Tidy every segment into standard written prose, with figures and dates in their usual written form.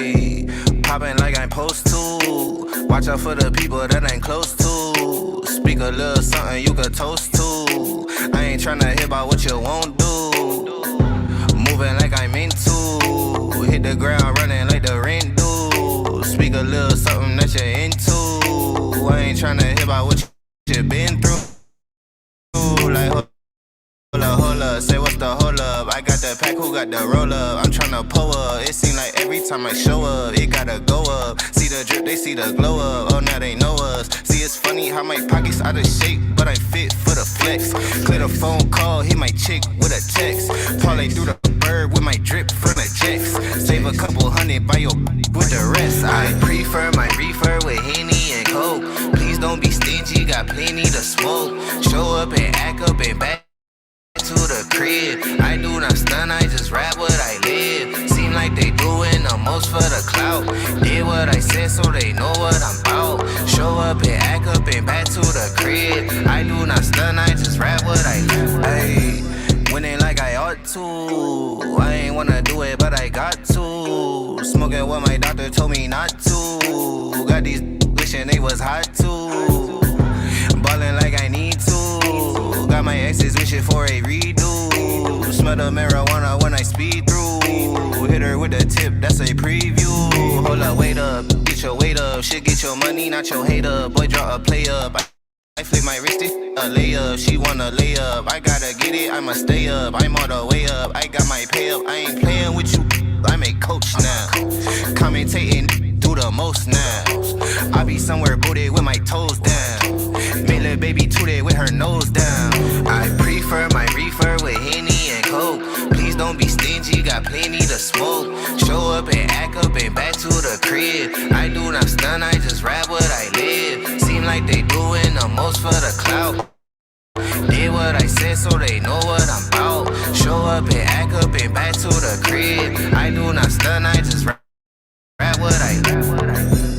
Ayy, poppin' like I'm supposed to. Watch out for the people that ain't close to. Speak a little something you could toast to. I ain't tryna hear about what you won't do. Moving like I'm into. Hit the ground running like the rent do. Speak a little something that you're into. I ain't tryna hear about what you been through. Like, hold up, say what's the hold up? I got the pack, who got the roll up? I'm tryna pull up. It seem like every time I show up, it gotta go up. See the drip, they see the glow up. Oh, now they know us. See, it's funny how my pockets out of shape, but I fit for the flex. Clear the phone call, hit my chick with a text. Parlay through the bird with my drip from the jets. Save a couple hundred by your with the rest. I prefer my reefer with Henny and Coke. Please don't be stingy, got plenty to smoke. Show up and act up and back to the crib. I do not stun, I just rap what I live. Seem like they doing the most for the clout. Did what I said so they know what I'm about. Show up and act up and back to the crib. I do not stun, I just rap what I live. Ayy, winning like I ought to. I ain't wanna do it, but I got to. Smoking what my doctor told me not to. Got these wishing they was hot too. Ballin' like I need to. Got my exes wishing for a redo. Smell the marijuana when I speed through. Hit her with a tip, that's a preview. Hold up, wait up, get your weight up. Shit, get your money, not your hater. Boy, draw a play up. I flip my wrist, a layup. She wanna lay up. I gotta get it, I'ma stay up. I'm all the way up. I got my pay up. I ain't playing with you. I'm a coach now. Commentating, do the most now. I be somewhere booted with my toes down. Make little baby tooted with her nose down. I prefer my reefer with Henny and Coke. Please don't be stingy, got plenty to smoke. Show up and act up and back to the crib. I do not stun, I just rap what I live. Seem like they doing the most for the clout. Did what I said so they know what I'm about. Show up and act up and back to the crib. I do not stun, I just rap what I live.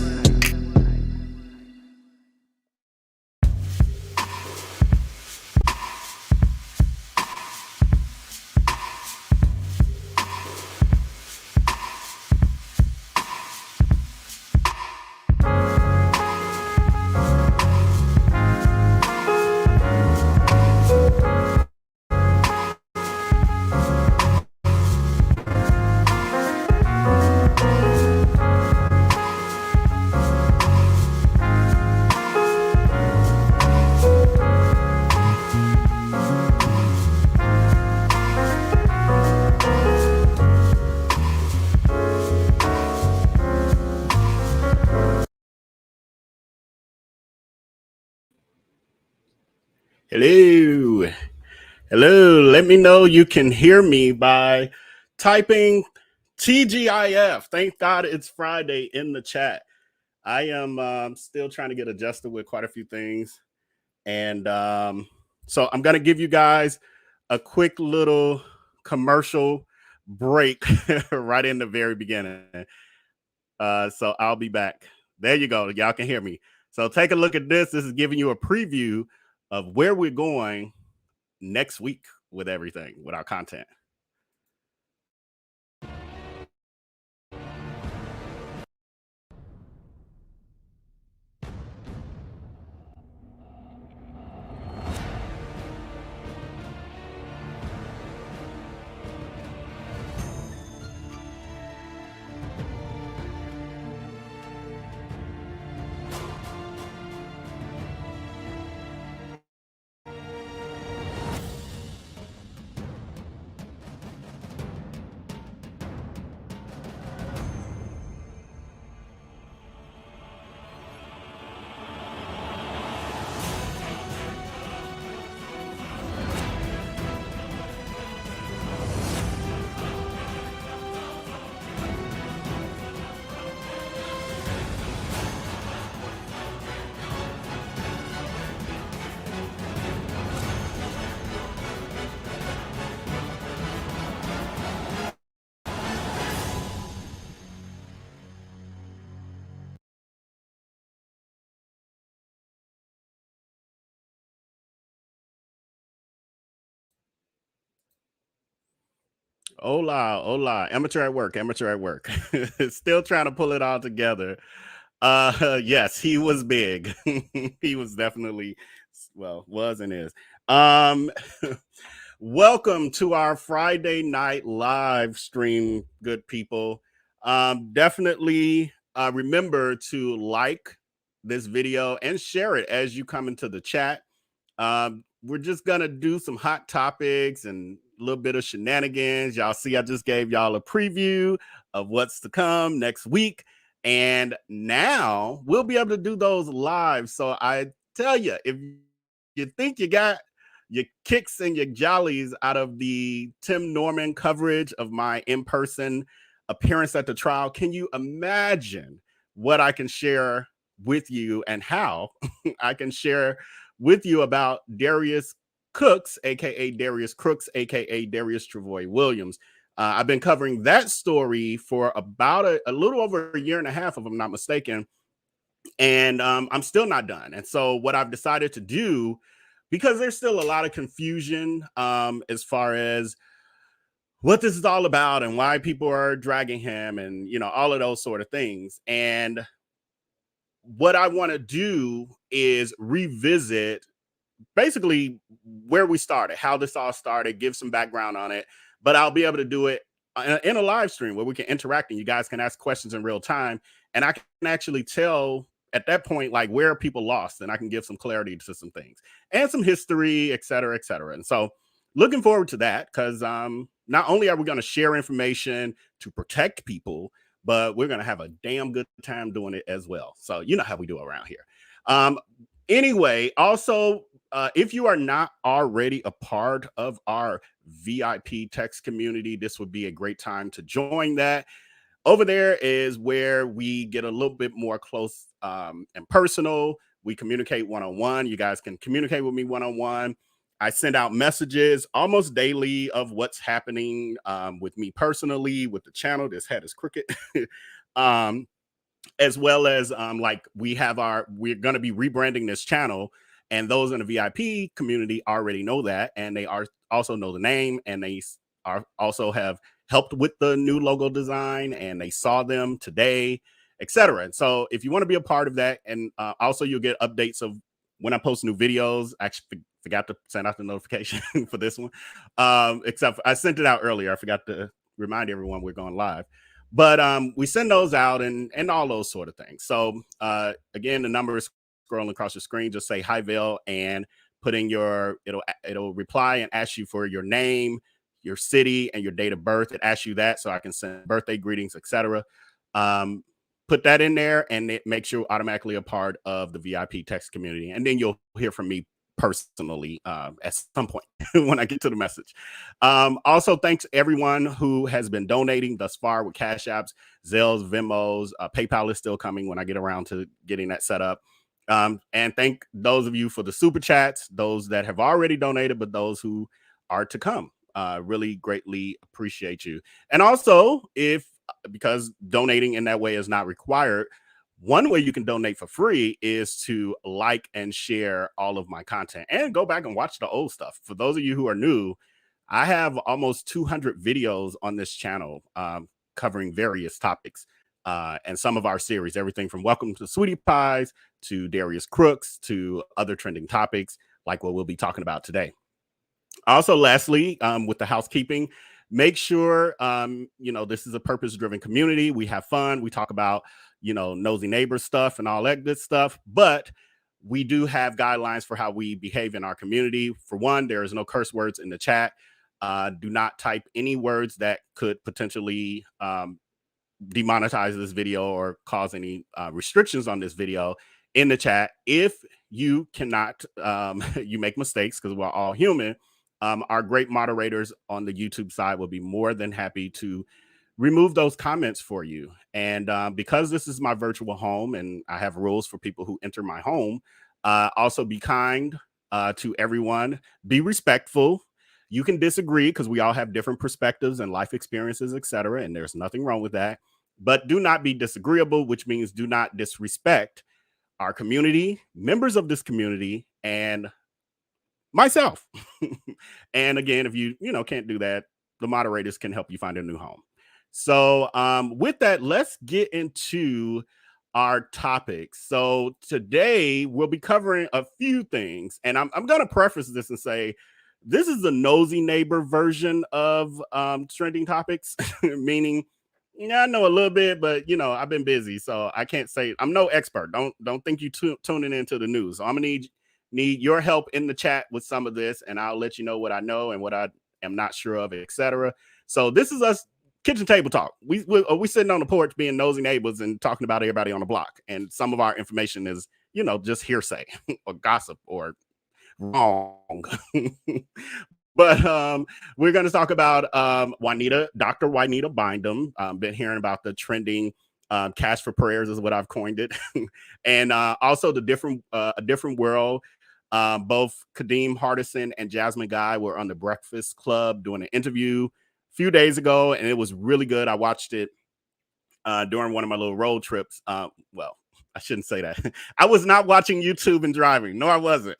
Hello. Hello. Let me know you can hear me by typing TGIF. Thank God it's Friday in the chat. I am still trying to get adjusted with quite a few things. And so I'm going to give you guys a quick little commercial break right in the very beginning. So I'll be back. There you go. Y'all can hear me. So take a look at this. This is giving you a preview of where we're going next week with everything, with our content. Hola, hola. Amateur at work, amateur at work. Still trying to pull it all together. Yes, he was big. He was definitely, well, was and is. Um, Welcome to our Friday night live stream, good people. Definitely remember to like this video and share it as you come into the chat. We're just gonna do some hot topics and a little bit of shenanigans. Y'all see, I just gave y'all a preview of what's to come next week. And now we'll be able to do those live. So I tell you, if you think you got your kicks and your jollies out of the Tim Norman coverage of my in-person appearance at the trial, can you imagine what I can share with you and how I can share with you about Darius Crooks, aka Darius Crooks, aka Darius Travoy Williams? I've been covering that story for about a little over a year and a half, if I'm not mistaken, and I'm still not done. And so what I've decided to do, because there's still a lot of confusion as far as what this is all about and why people are dragging him and, you know, all of those sort of things. And what I want to do is revisit basically where we started, how this all started, give some background on it, but I'll be able to do it in a live stream where we can interact and you guys can ask questions in real time. And I can actually tell at that point, like, where are people lost, and I can give some clarity to some things and some history, et cetera, et cetera. And so looking forward to that, because not only are we going to share information to protect people, but we're going to have a damn good time doing it as well. So you know how we do around here. Anyway, also, if you are not already a part of our VIP text community, this would be a great time to join that. Over there is where we get a little bit more close and personal. We communicate one-on-one. You guys can communicate with me one-on-one. I send out messages almost daily of what's happening with me personally, with the channel. This head is crooked. As well as like we're going to be rebranding this channel, and those in the VIP community already know that, and they are also know the name, and they are also have helped with the new logo design, and they saw them today, etc. And so if you want to be a part of that, and also you'll get updates of when I post new videos. I actually forgot to send out the notification for this one, except I sent it out earlier. I forgot to remind everyone we're going live. But we send those out and all those sort of things. So again, the number is scrolling across your screen. Just say hi, Vale, and put in it'll reply and ask you for your name, your city, and your date of birth. It asks you that, so I can send birthday greetings, etc. Put that in there, and it makes you automatically a part of the VIP text community. And then you'll hear from me personally at some point when I get to the message. Also, thanks everyone who has been donating thus far with Cash Apps, Zelles, Venmos. PayPal is still coming when I get around to getting that set up. And thank those of you for the super chats, those that have already donated, but those who are to come. Really greatly appreciate you. And also, because donating in that way is not required, one way you can donate for free is to like and share all of my content and go back and watch the old stuff. For those of you who are new, I have almost 200 videos on this channel covering various topics and some of our series, everything from Welcome to Sweetie Pies to Darius Crooks to other trending topics like what we'll be talking about today. Also, lastly, with the housekeeping, make sure, this is a purpose-driven community. We have fun. We talk about, nosy neighbor stuff and all that good stuff. But we do have guidelines for how we behave in our community. For one, there is no curse words in the chat. Do not type any words that could potentially demonetize this video or cause any restrictions on this video in the chat. If you cannot, you make mistakes, because we're all human. Our great moderators on the YouTube side will be more than happy to remove those comments for you. And because this is my virtual home and I have rules for people who enter my home, also be kind to everyone. Be respectful. You can disagree because we all have different perspectives and life experiences, etc. And there's nothing wrong with that. But do not be disagreeable, which means do not disrespect our community, members of this community, and myself. And again, if you can't do that, the moderators can help you find a new home. So with that, let's get into our topics. So today we'll be covering a few things, and I'm going to preface this and say this is the nosy neighbor version of trending topics, meaning, yeah, I know a little bit, but I've been busy, so I can't say I'm no expert. Don't think you tuning into the news. So I'm gonna need your help in the chat with some of this, and I'll let you know what I know and what I am not sure of, etc. So this is us kitchen table talk. We sitting on the porch being nosy neighbors and talking about everybody on the block, and some of our information is just hearsay or gossip or wrong. But we're going to talk about Dr. Juanita Bynum. Been hearing about the trending cash for prayers is what I've coined it, and also the a different world. Both Kadeem Hardison and Jasmine Guy were on the Breakfast Club doing an interview a few days ago, and it was really good. I watched it during one of my little road trips. Well, I shouldn't say that. I was not watching YouTube and driving. No, I wasn't.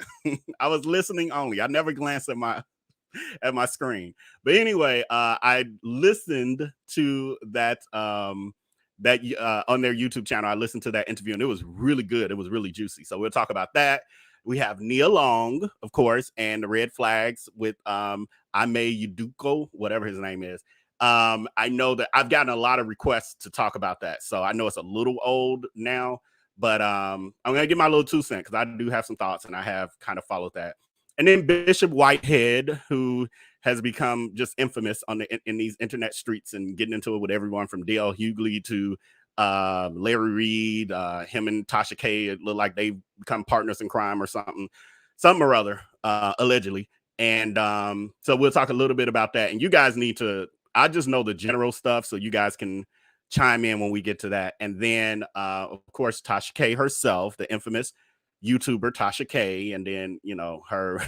I was listening only. I never glanced at my screen. But anyway, I listened to that on their YouTube channel. I listened to that interview, and it was really good. It was really juicy. So we'll talk about that. We have Nia Long, of course, and the Red Flags with Udoka, whatever his name is. I know that I've gotten a lot of requests to talk about that. So I know it's a little old now, but I'm going to give my little 2 cents because I do have some thoughts, and I have kind of followed that. And then Bishop Whitehead, who has become just infamous in these internet streets and getting into it with everyone from D.L. Hughley to Larry Reed. Him and Tasha K, it looked like they've become partners in crime or something or other, allegedly. And so we'll talk a little bit about that. And you guys I just know the general stuff, so you guys can chime in when we get to that. And then, of course, Tasha K herself, the infamous YouTuber Tasha K, and then her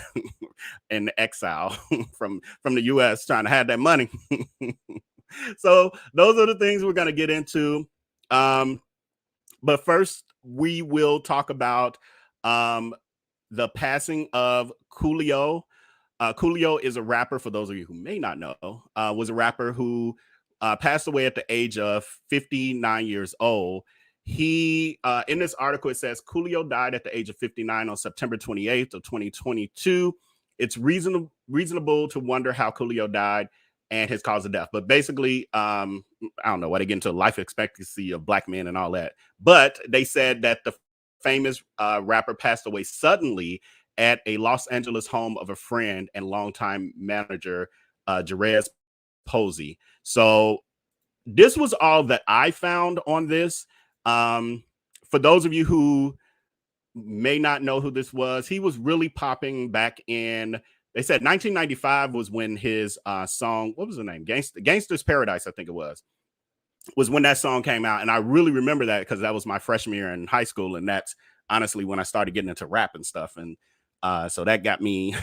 in exile from the US trying to have that money. So those are the things we're going to get into. But first, we will talk about the passing of Coolio. Coolio is a rapper, for those of you who may not know, was a rapper who passed away at the age of 59 years old. He, in this article, it says Coolio died at the age of 59 on September 28th of 2022. It's reasonable to wonder how Coolio died and his cause of death. But basically, I don't know why they get into life expectancy of black men and all that. But they said that the famous rapper passed away suddenly at a Los Angeles home of a friend and longtime manager, Jerez Posey. So this was all that I found on this. For those of you who may not know who this was, he was really popping back in, they said 1995 was when his song, what was the name? Gangster's Paradise, I think it was when that song came out. And I really remember that because that was my freshman year in high school. And that's honestly when I started getting into rap and stuff. And so that got me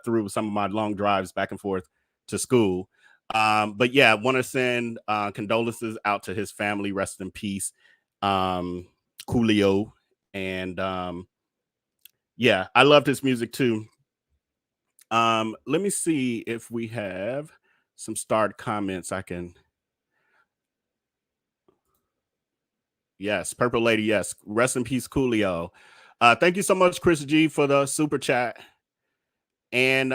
through some of my long drives back and forth to school. But yeah, I want to send condolences out to his family. Rest in peace, Coolio. And yeah, I loved his music too. Let me see if we have some starred comments I can. Yes, Purple Lady, yes. Rest in peace, Coolio. Thank you so much, Chris G, for the super chat. And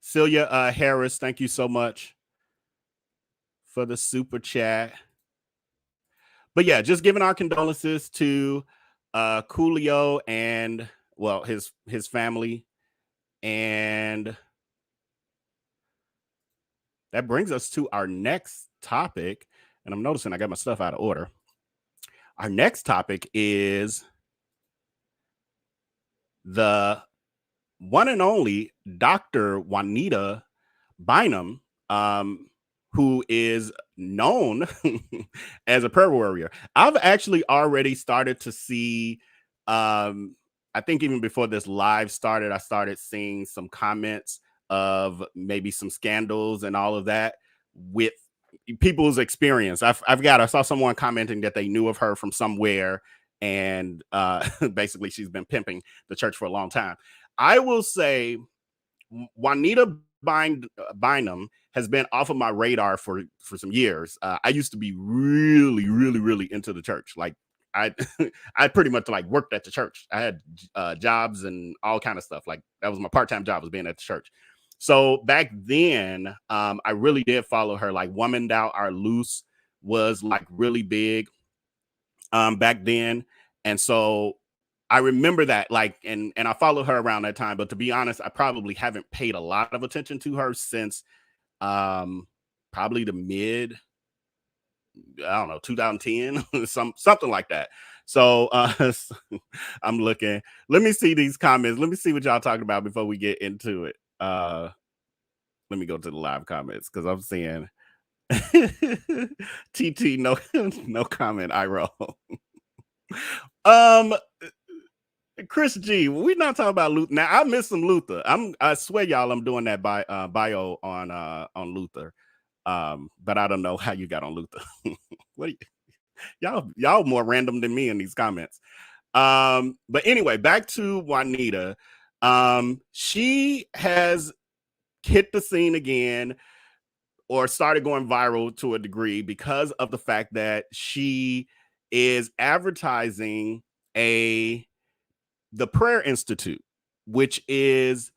Celia Harris, thank you so much for the super chat. But yeah, just giving our condolences to Coolio and, well, his family. And that brings us to our next topic. And I'm noticing I got my stuff out of order. Our next topic is the one and only Dr. Juanita Bynum, who is known as a prayer warrior. I've actually already started to see, I think even before this live started, I started seeing some comments of maybe some scandals and all of that with people's experience. I saw someone commenting that they knew of her from somewhere, and basically she's been pimping the church for a long time. I will say Juanita Bynum has been off of my radar for some years. I used to be really into the church. Like I I pretty much like worked at the church. I had jobs and all kind of stuff. Like that was my part-time job, was being at the church. So back then, I really did follow her. Like Woman Thou Art Loose was like really big back then. And so I remember that, like, and I followed her around that time. But to be honest, I probably haven't paid a lot of attention to her since probably the mid, I don't know, 2010, something like that. So I'm looking. Let me see these comments. Let me see what y'all talking about before we get into it. Let me go to the live comments because I'm seeing TT no comment. I roll. Chris G, we're not talking about Luther. Now I miss some Luther. I swear y'all, I'm doing that bio on Luther. But I don't know how you got on Luther. What y'all more random than me in these comments. But anyway, back to Juanita. She has hit the scene again, or started going viral to a degree because of the fact that she is advertising the Prayer Institute, which is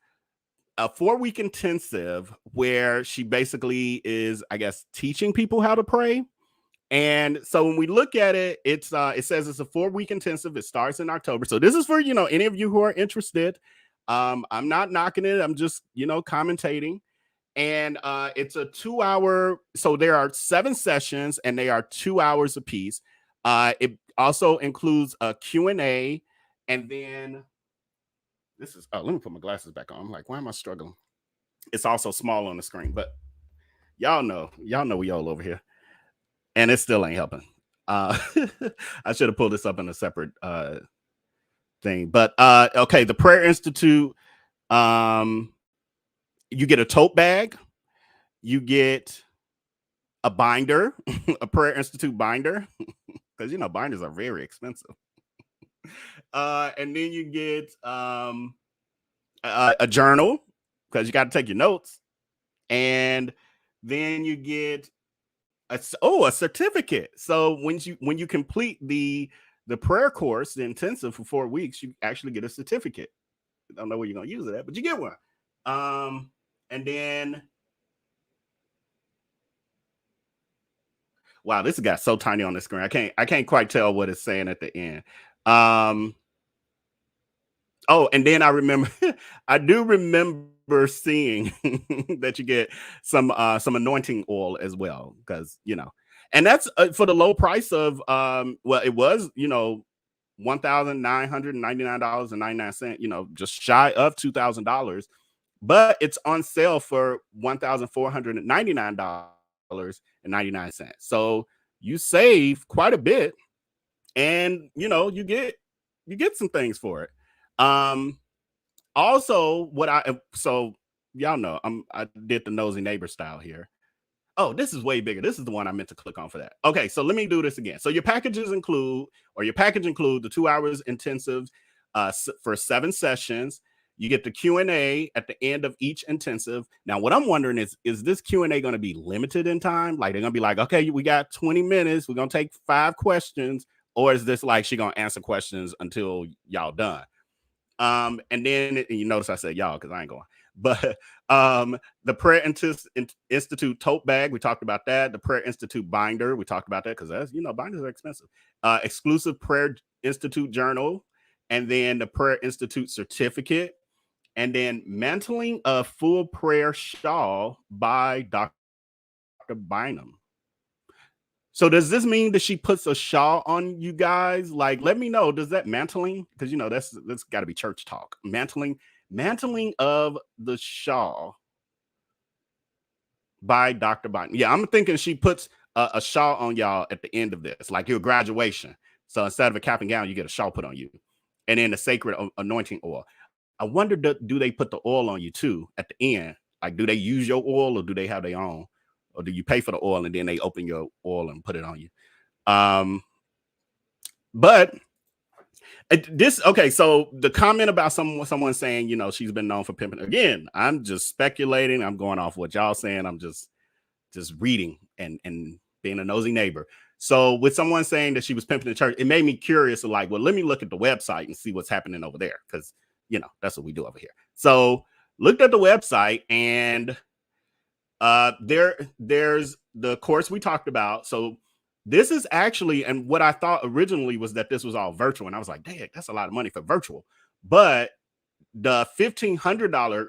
a 4-week intensive where she basically is, I guess, teaching people how to pray. And so when we look at it, it says it's a 4-week intensive. It starts in October. So this is for, any of you who are interested. I'm not knocking it. I'm just, commentating. And it's a 2-hour. So there are 7 sessions and they are 2 hours apiece. It also includes a Q&A. And then let me put my glasses back on. I'm like, why am I struggling? It's also small on the screen, but y'all know we all over here. And it still ain't helping. I should have pulled this up in a separate thing. But okay, the Prayer Institute, you get a tote bag, you get a binder, a Prayer Institute binder, because binders are very expensive. And then you get a journal, because you got to take your notes, and then you get a certificate. So when you complete the prayer course, the intensive for 4 weeks, you actually get a certificate. I don't know where you're gonna use it at, but you get one. And then, wow, this got so tiny on the screen. I can't quite tell what it's saying at the end. And then I do remember seeing that you get some anointing oil as well, because and that's for the low price of it was $1,999.99, just shy of $2,000, but it's on sale for $1,499.99. So you save quite a bit, and you get some things for it. Also, so y'all know I did the nosy neighbor style here. Oh, this is way bigger. This is the one I meant to click on for that. Okay, so let me do this again. So your package include the 2 hours intensive for 7 sessions. You get the Q&A at the end of each intensive. Now, what I'm wondering is this Q&A going to be limited in time? Like they're going to be like, okay, we got 20 minutes. We're going to take 5 questions. Or is this like she going to answer questions until y'all done? And then you notice I said y'all because I ain't going. But the Prayer Institute tote bag, we talked about that. The Prayer Institute binder, we talked about that because that's binders are expensive. Exclusive Prayer Institute journal, and then the Prayer Institute certificate, and then mantling a full prayer shawl by Dr. Bynum. So does this mean that she puts a shawl on you guys? Like, let me know. Does that mantling? Because that's got to be church talk. Mantling of the shawl by Dr. Bynum. Yeah, I'm thinking she puts a shawl on y'all at the end of this, like your graduation. So instead of a cap and gown, you get a shawl put on you, and then the sacred anointing oil. I wonder, do they put the oil on you too at the end? Like, do they use your oil or do they have their own? Or do you pay for the oil and then they open your oil and put it on you? But Okay, so the comment about someone saying, she's been known for pimping. Again, I'm just speculating. I'm going off what y'all saying. I'm just reading and being a nosy neighbor. So with someone saying that she was pimping the church, it made me curious of like, well, let me look at the website and see what's happening over there. Because, that's what we do over here. So looked at the website, and there's the course we talked about. So this is actually, and what I thought originally was that this was all virtual. And I was like, dang, that's a lot of money for virtual. But the $1,500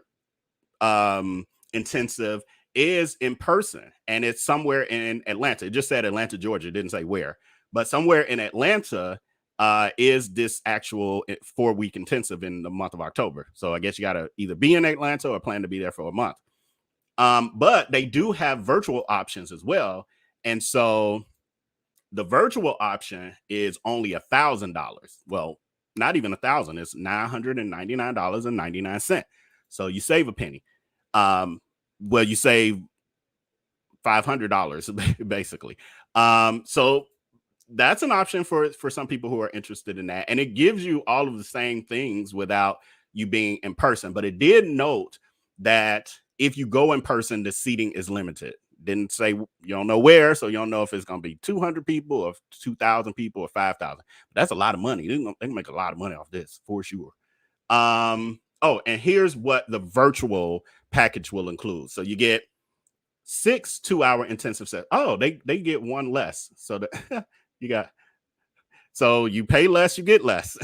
intensive is in person, and it's somewhere in Atlanta. It just said Atlanta, Georgia. It didn't say where, but somewhere in Atlanta is this actual 4-week intensive in the month of October. So I guess you got to either be in Atlanta or plan to be there for a month. But they do have virtual options as well. And so the virtual option is only $1,000. Well, not even $1,000. It's $999.99. So you save a penny. Well, you save $500 basically. So that's an option for some people who are interested in that. And it gives you all of the same things without you being in person. But it did note that if you go in person, the seating is limited. Didn't say you don't know where, so you don't know if it's going to be 200 people or 2,000 people or 5,000. But that's a lot of money. They can make a lot of money off this for sure. And here's what the virtual package will include. So you get 6 2-hour intensive sessions. Oh, they get one less. So so you pay less, you get less.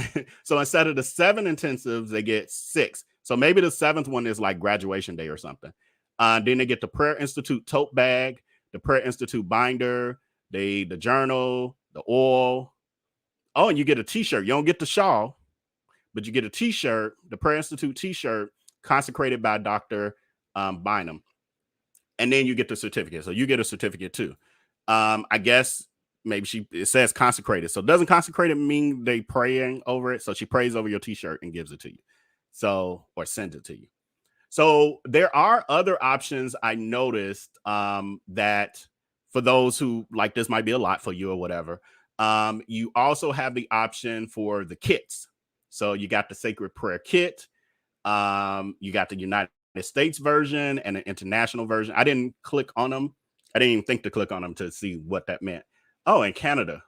So instead of the 7 intensives, they get 6. So maybe the 7th one is like graduation day or something. Then they get the Prayer Institute tote bag, the Prayer Institute binder, the journal, the oil. Oh, and you get a t-shirt. You don't get the shawl, but you get a t-shirt, the Prayer Institute t-shirt consecrated by Dr. Bynum. And then you get the certificate. So you get a certificate too. I guess maybe it says consecrated. So doesn't consecrated mean they praying over it? So she prays over your t-shirt and gives it to you. So, or sends it to you. So there are other options I noticed that for those who like this might be a lot for you or whatever. You also have the option for the kits. So you got the Sacred Prayer Kit. You got the United States version and an international version. I didn't click on them. I didn't even think to click on them to see what that meant. Oh, in Canada.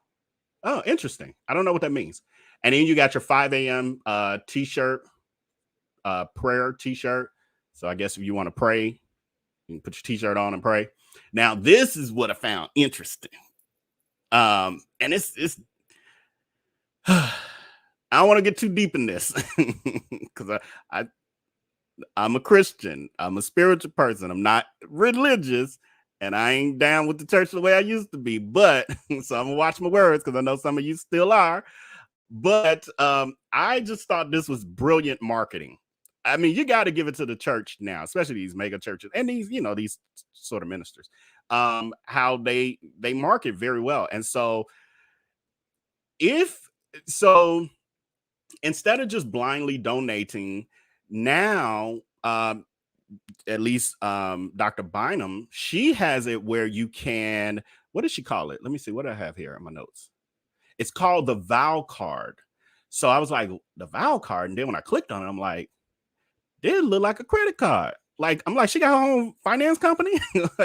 Oh, interesting. I don't know what that means. And then you got your 5 a.m. T-shirt, prayer T-shirt. So I guess if you want to pray, you can put your T-shirt on and pray. Now, this is what I found interesting. And it's I don't want to get too deep in this because I'm a Christian. I'm a spiritual person. I'm not religious, and I ain't down with the church the way I used to be. But so I'm gonna watch my words because I know some of you still are. But I just thought this was brilliant marketing. I mean, you got to give it to the church now, especially these mega churches and these sort of ministers, how they market very well. And so instead of just blindly donating, now at least Dr. Bynum, she has it where you can, what does she call it? Let me see what I have here in my notes. It's called the vow card. So I was like, the vow card. And then when I clicked on it, I'm like, it look like a credit card. Like, I'm like, she got her own finance company.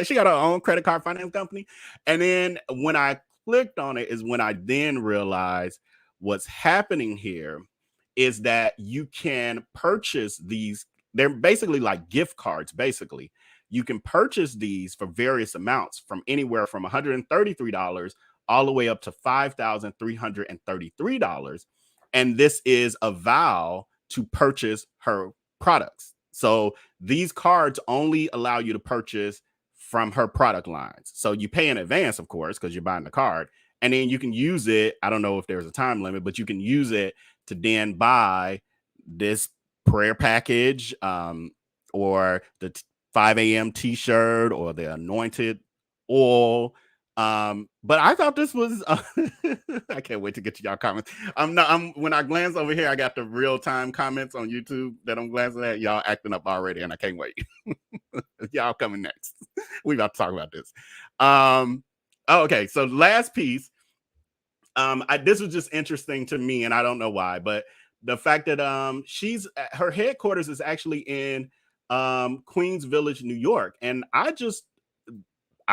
She got her own credit card finance company. And then when I clicked on it is when I then realized what's happening here is that you can purchase these. They're basically like gift cards, basically. You can purchase these for various amounts from anywhere from $133 all the way up to $5,333. And this is a vow to purchase her products. So these cards only allow you to purchase from her product lines. So you pay in advance, of course, because you're buying the card. And then you can use it. I don't know if there's a time limit, but you can use it to then buy this prayer package or the 5 a.m. t-shirt or the anointed oil. But I thought this was I can't wait to get to y'all comments. When I glance over here, I got the real-time comments on YouTube that I'm glancing at. Y'all acting up already, and I can't wait. Y'all coming next. We about to talk about this. Okay, so last piece This was just interesting to me, and I don't know why, but the fact that she's her headquarters is actually in Queens Village, New York, and I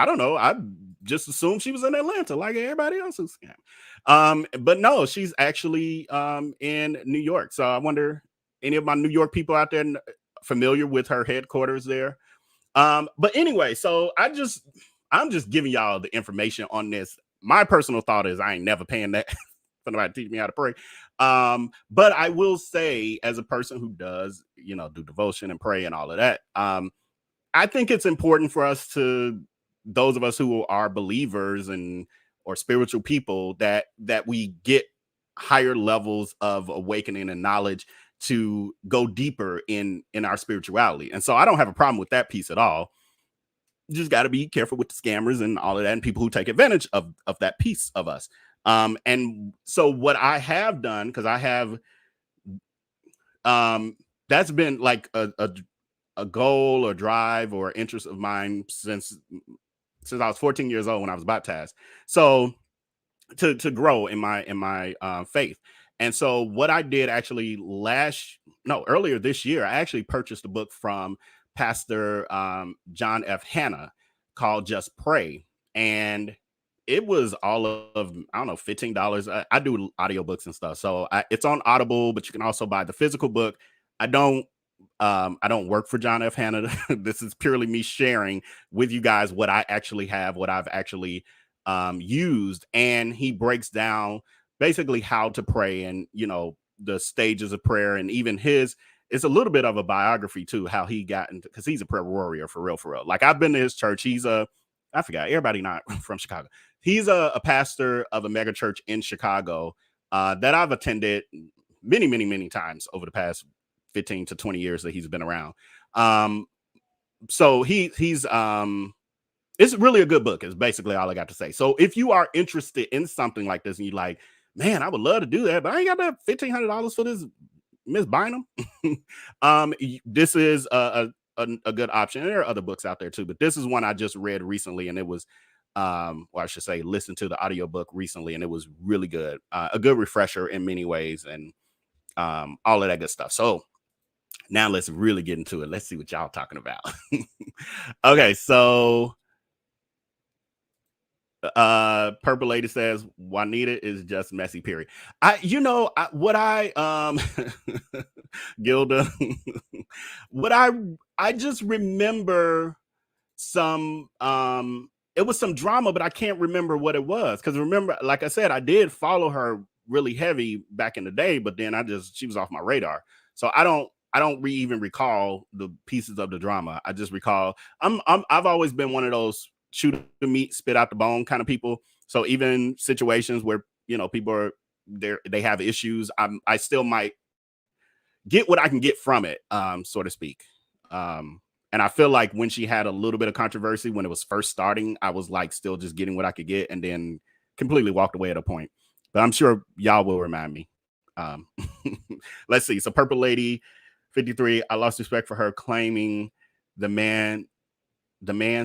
don't know. I just assumed she was in Atlanta like everybody else is. But no, she's actually in New York. So I wonder any of my New York people out there familiar with her headquarters there. But anyway, so I'm just giving y'all the information on this. My personal thought is I ain't never paying that for nobody to teach me how to pray. But I will say, as a person who does, do devotion and pray and all of that, I think it's important for us to, those of us who are believers or spiritual people, that we get higher levels of awakening and knowledge to go deeper in our spirituality. And so I don't have a problem with that piece at all. You just got to be careful with the scammers and all of that and people who take advantage of that piece of us. And so what I have done, because I have that's been like a goal or drive or interest of mine since I was 14 years old when I was baptized. So to grow in my faith. And so what I did actually earlier this year, I actually purchased a book from Pastor John F. Hanna called Just Pray. And it was all of, I don't know, $15. I do audiobooks and stuff. So it's on Audible, but you can also buy the physical book. I don't work for John F. Hanna. This is purely me sharing with you guys what I actually have, what I've actually used. And he breaks down basically how to pray and, the stages of prayer, and even it's a little bit of a biography too, how he got into, because he's a prayer warrior for real. Like, I've been to his church. I forgot, everybody not from Chicago. He's a pastor of a mega church in Chicago that I've attended many, many, many times over the past 15 to 20 years that he's been around. So he's it's really a good book, is basically all I got to say. So if you are interested in something like this and you're like, man, I would love to do that, but I ain't got that $1,500 for this Miss Bynum. This is a good option. And there are other books out there too, but this is one I just read recently, and it was or I should say listened to the audiobook recently, and it was really good. A good refresher in many ways, and all of that good stuff. So now let's really get into it. Let's see what y'all talking about. Okay, so Purple Lady says Juanita is just messy, period. Gilda, what I just remember some it was some drama, but I can't remember what it was, because remember, like I said, I did follow her really heavy back in the day, but then she was off my radar. So I don't even recall the pieces of the drama. I just recall I've always been one of those shoot the meat, spit out the bone kind of people. So even situations where people are there, they have issues, I still might get what I can get from it, so to speak. And I feel like when she had a little bit of controversy when it was first starting, I was like still just getting what I could get, and then completely walked away at a point. But I'm sure y'all will remind me. Let's see. So Purple Lady 53, I lost respect for her claiming the man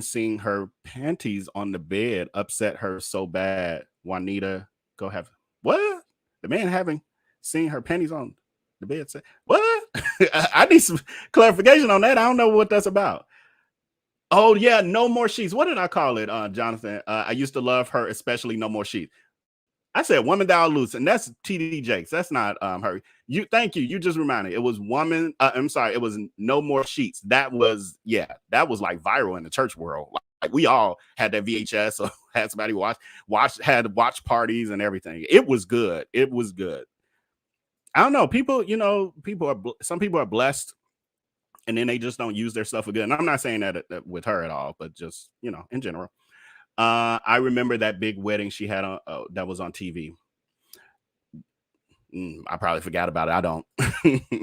seeing her panties on the bed upset her so bad. Juanita, go have what? The man seen her panties on the bed. Say what? I need some clarification on that. I don't know what that's about. Oh yeah, No More Sheets. What did I call it, Jonathan? I used to love her, especially No More Sheets. I said Woman Thou Loose, and that's TD Jakes. That's not her. Thank you. You just reminded me. It was Woman. I'm sorry. It was No More Sheets. That was like viral in the church world. Like we all had that VHS, or had somebody had watch parties and everything. It was good. It was good. I don't know. Some people are blessed, and then they just don't use their stuff for good. And I'm not saying that with her at all, but just in general. I remember that big wedding she had on that was on TV. I probably forgot about it. I don't.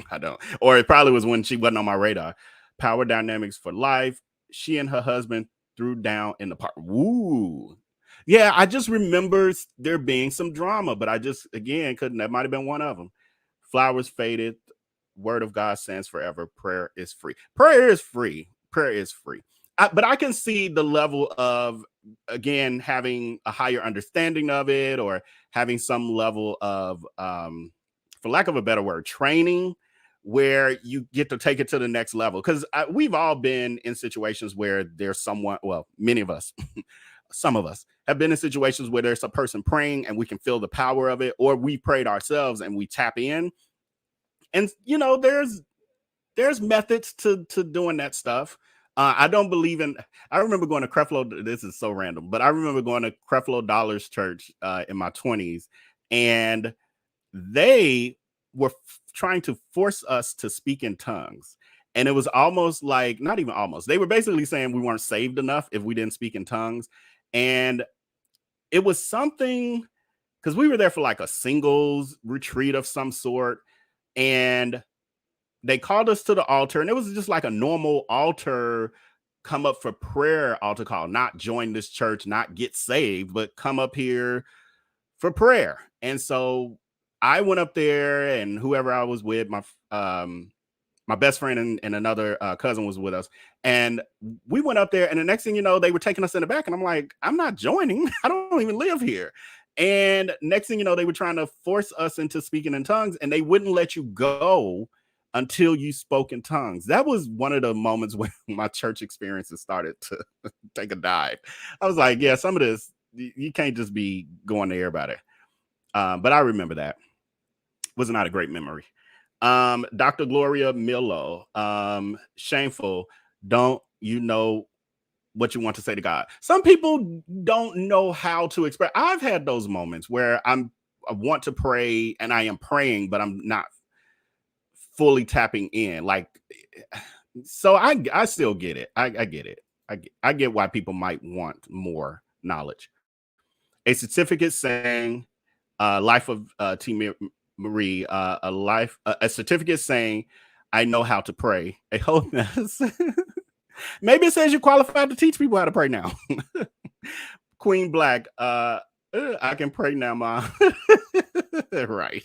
I don't. Or it probably was when she wasn't on my radar. Power Dynamics for Life. She and her husband threw down in the park. Woo. Yeah, I just remember there being some drama, but I just, again, that might have been one of them. Flowers Faded. Word of God stands forever. Prayer is free. Prayer is free. Prayer is free. But I can see the level of again, having a higher understanding of it, or having some level of, for lack of a better word, training, where you get to take it to the next level. Because we've all been in situations where there's someone, well, many of us, some of us have been in situations where there's a person praying and we can feel the power of it, or we prayed ourselves and we tap in. And there's methods to doing that stuff. I don't believe in. I remember going to Creflo. This is so random, but I remember going to Creflo Dollar's church in my 20s, and they were trying to force us to speak in tongues. And it was almost like, not even almost, they were basically saying we weren't saved enough if we didn't speak in tongues. And it was something, because we were there for like a singles retreat of some sort. And they called us to the altar, and it was just like a normal altar, come up for prayer altar call, not join this church, not get saved, but come up here for prayer. And so I went up there, and whoever I was with, my best friend and another cousin was with us, and we went up there, and the next thing you know, they were taking us in the back, and I'm like, I'm not joining. I don't even live here. And next thing you know, they were trying to force us into speaking in tongues, and they wouldn't let you go until you spoke in tongues. That was one of the moments when my church experiences started to take a dive. I was like, yeah, some of this, you can't just be going there about it. But I remember that. Was not a great memory. Dr. Gloria Millo, shameful. Don't you know what you want to say to God? Some people don't know how to express. I've had those moments where I want to pray and I am praying, but I'm not fully tapping in. Like, so I still get it. I get it. I get why people might want more knowledge. A certificate saying, life of T. Marie, a certificate saying, I know how to pray. A whole mess. Maybe it says you're qualified to teach people how to pray now. Queen Black, I can pray now, Mom. Right.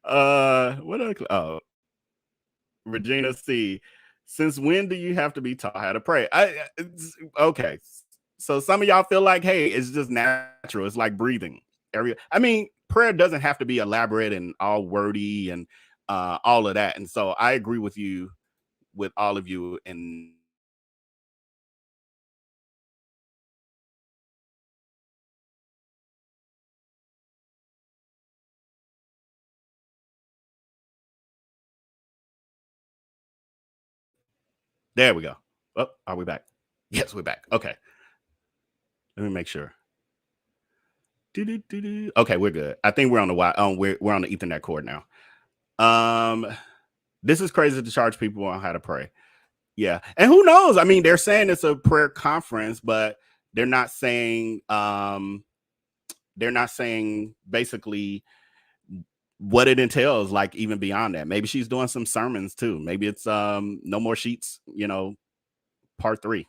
What else? Oh, Regina C. Since when do you have to be taught how to pray? Okay. So some of y'all feel like, hey, it's just natural. It's like breathing. I mean, prayer doesn't have to be elaborate and all wordy and all of that. And so I agree with you, with all of you. And there we go. Oh, are we back? Yes, we're back. Okay. Let me make sure. Okay, we're good. I think we're on the we're on the Ethernet cord now. This is crazy to charge people on how to pray. Yeah, and who knows? I mean, they're saying it's a prayer conference, but they're not saying basically what it entails. Like even beyond that, maybe she's doing some sermons too. Maybe it's no more sheets. Part 3.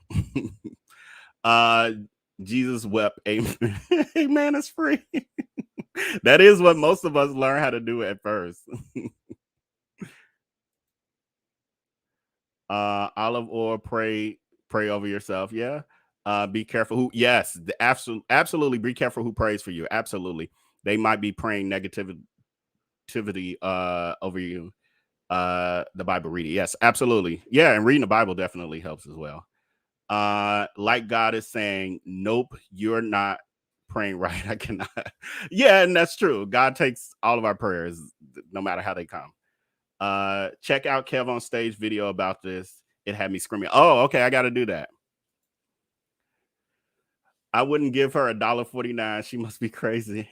Jesus wept. Amen. Amen is free. That is what most of us learn how to do at first. Olive oil, pray over yourself. Yeah. Be careful who, yes, absolutely be careful who prays for you. Absolutely. They might be praying negativity over you. The Bible reading. Yes, absolutely. Yeah, and reading the Bible definitely helps as well. Like God is saying, nope, you're not praying right. I cannot. Yeah, and that's true. God takes all of our prayers, no matter how they come. Check out Kev on Stage video about this. It had me screaming. Oh, okay, I got to do that. I wouldn't give her $1.49. She must be crazy.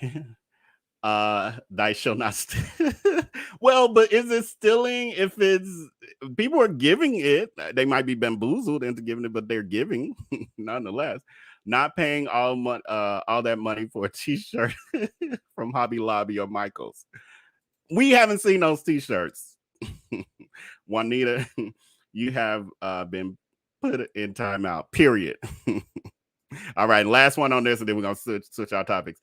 Thy shall not well, but is it stealing? If it's people are giving it, they might be bamboozled into giving it, but they're giving nonetheless. Not paying all that money for a t-shirt from Hobby Lobby or Michael's. We haven't seen those t-shirts. Juanita, you have been put in timeout, period. All right, last one on this, and then we're gonna switch our topics.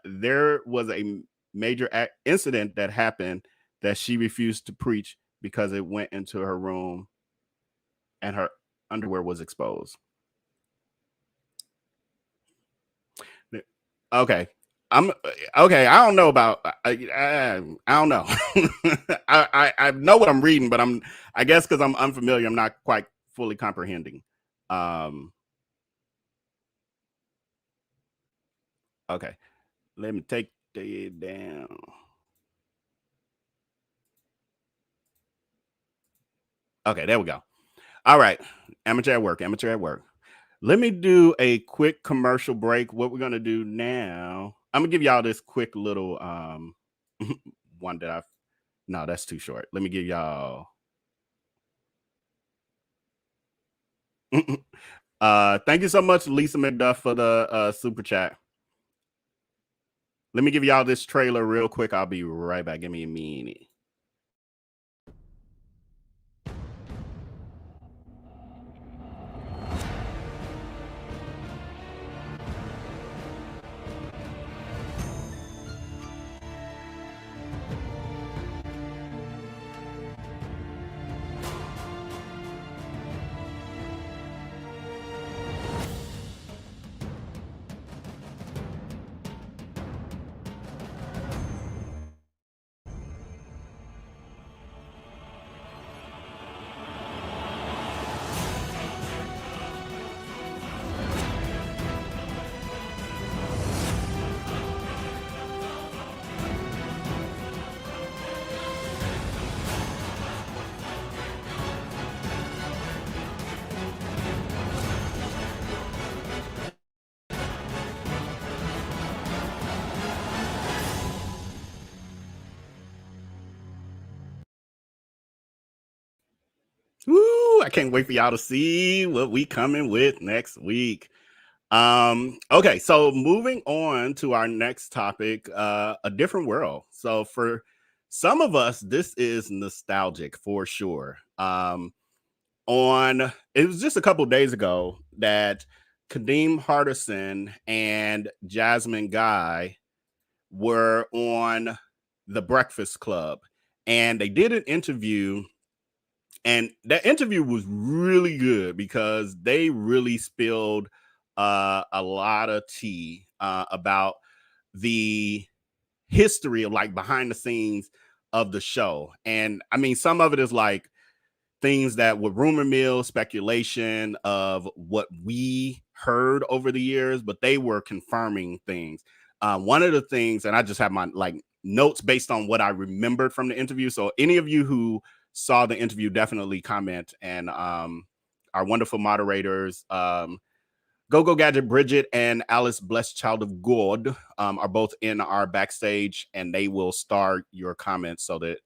There was a major incident that happened that she refused to preach because it went into her room and her underwear was exposed. Okay. I'm okay. I don't know about. I don't know. I know what I'm reading, but I guess because I'm unfamiliar, I'm not quite fully comprehending. Okay. Let me take it down. Okay, there we go. All right. Amateur at work. Amateur at work. Let me do a quick commercial break. What we're gonna do now, I'm gonna give y'all this quick little one that I've no, that's too short. Let me give y'all thank you so much, Lisa McDuff, for the super chat. Let me give y'all this trailer real quick. I'll be right back. Give me a minute. Woo! I can't wait for y'all to see what we coming with next week. Okay, so moving on to our next topic, a different world. So for some of us, this is nostalgic for sure. On it was just a couple days ago that Kadeem Hardison and Jasmine Guy were on the Breakfast Club, and they did an interview, and that interview was really good because they really spilled a lot of tea about the history of like behind the scenes of the show. And I mean, some of it is like things that were rumor mill speculation of what we heard over the years, but they were confirming things. One of the things, and I just have my like notes based on what I remembered from the interview. So any of you who saw the interview, definitely comment. And our wonderful moderators, Go Gadget Bridget and Alice Blessed Child of God, are both in our backstage, and they will star your comments so that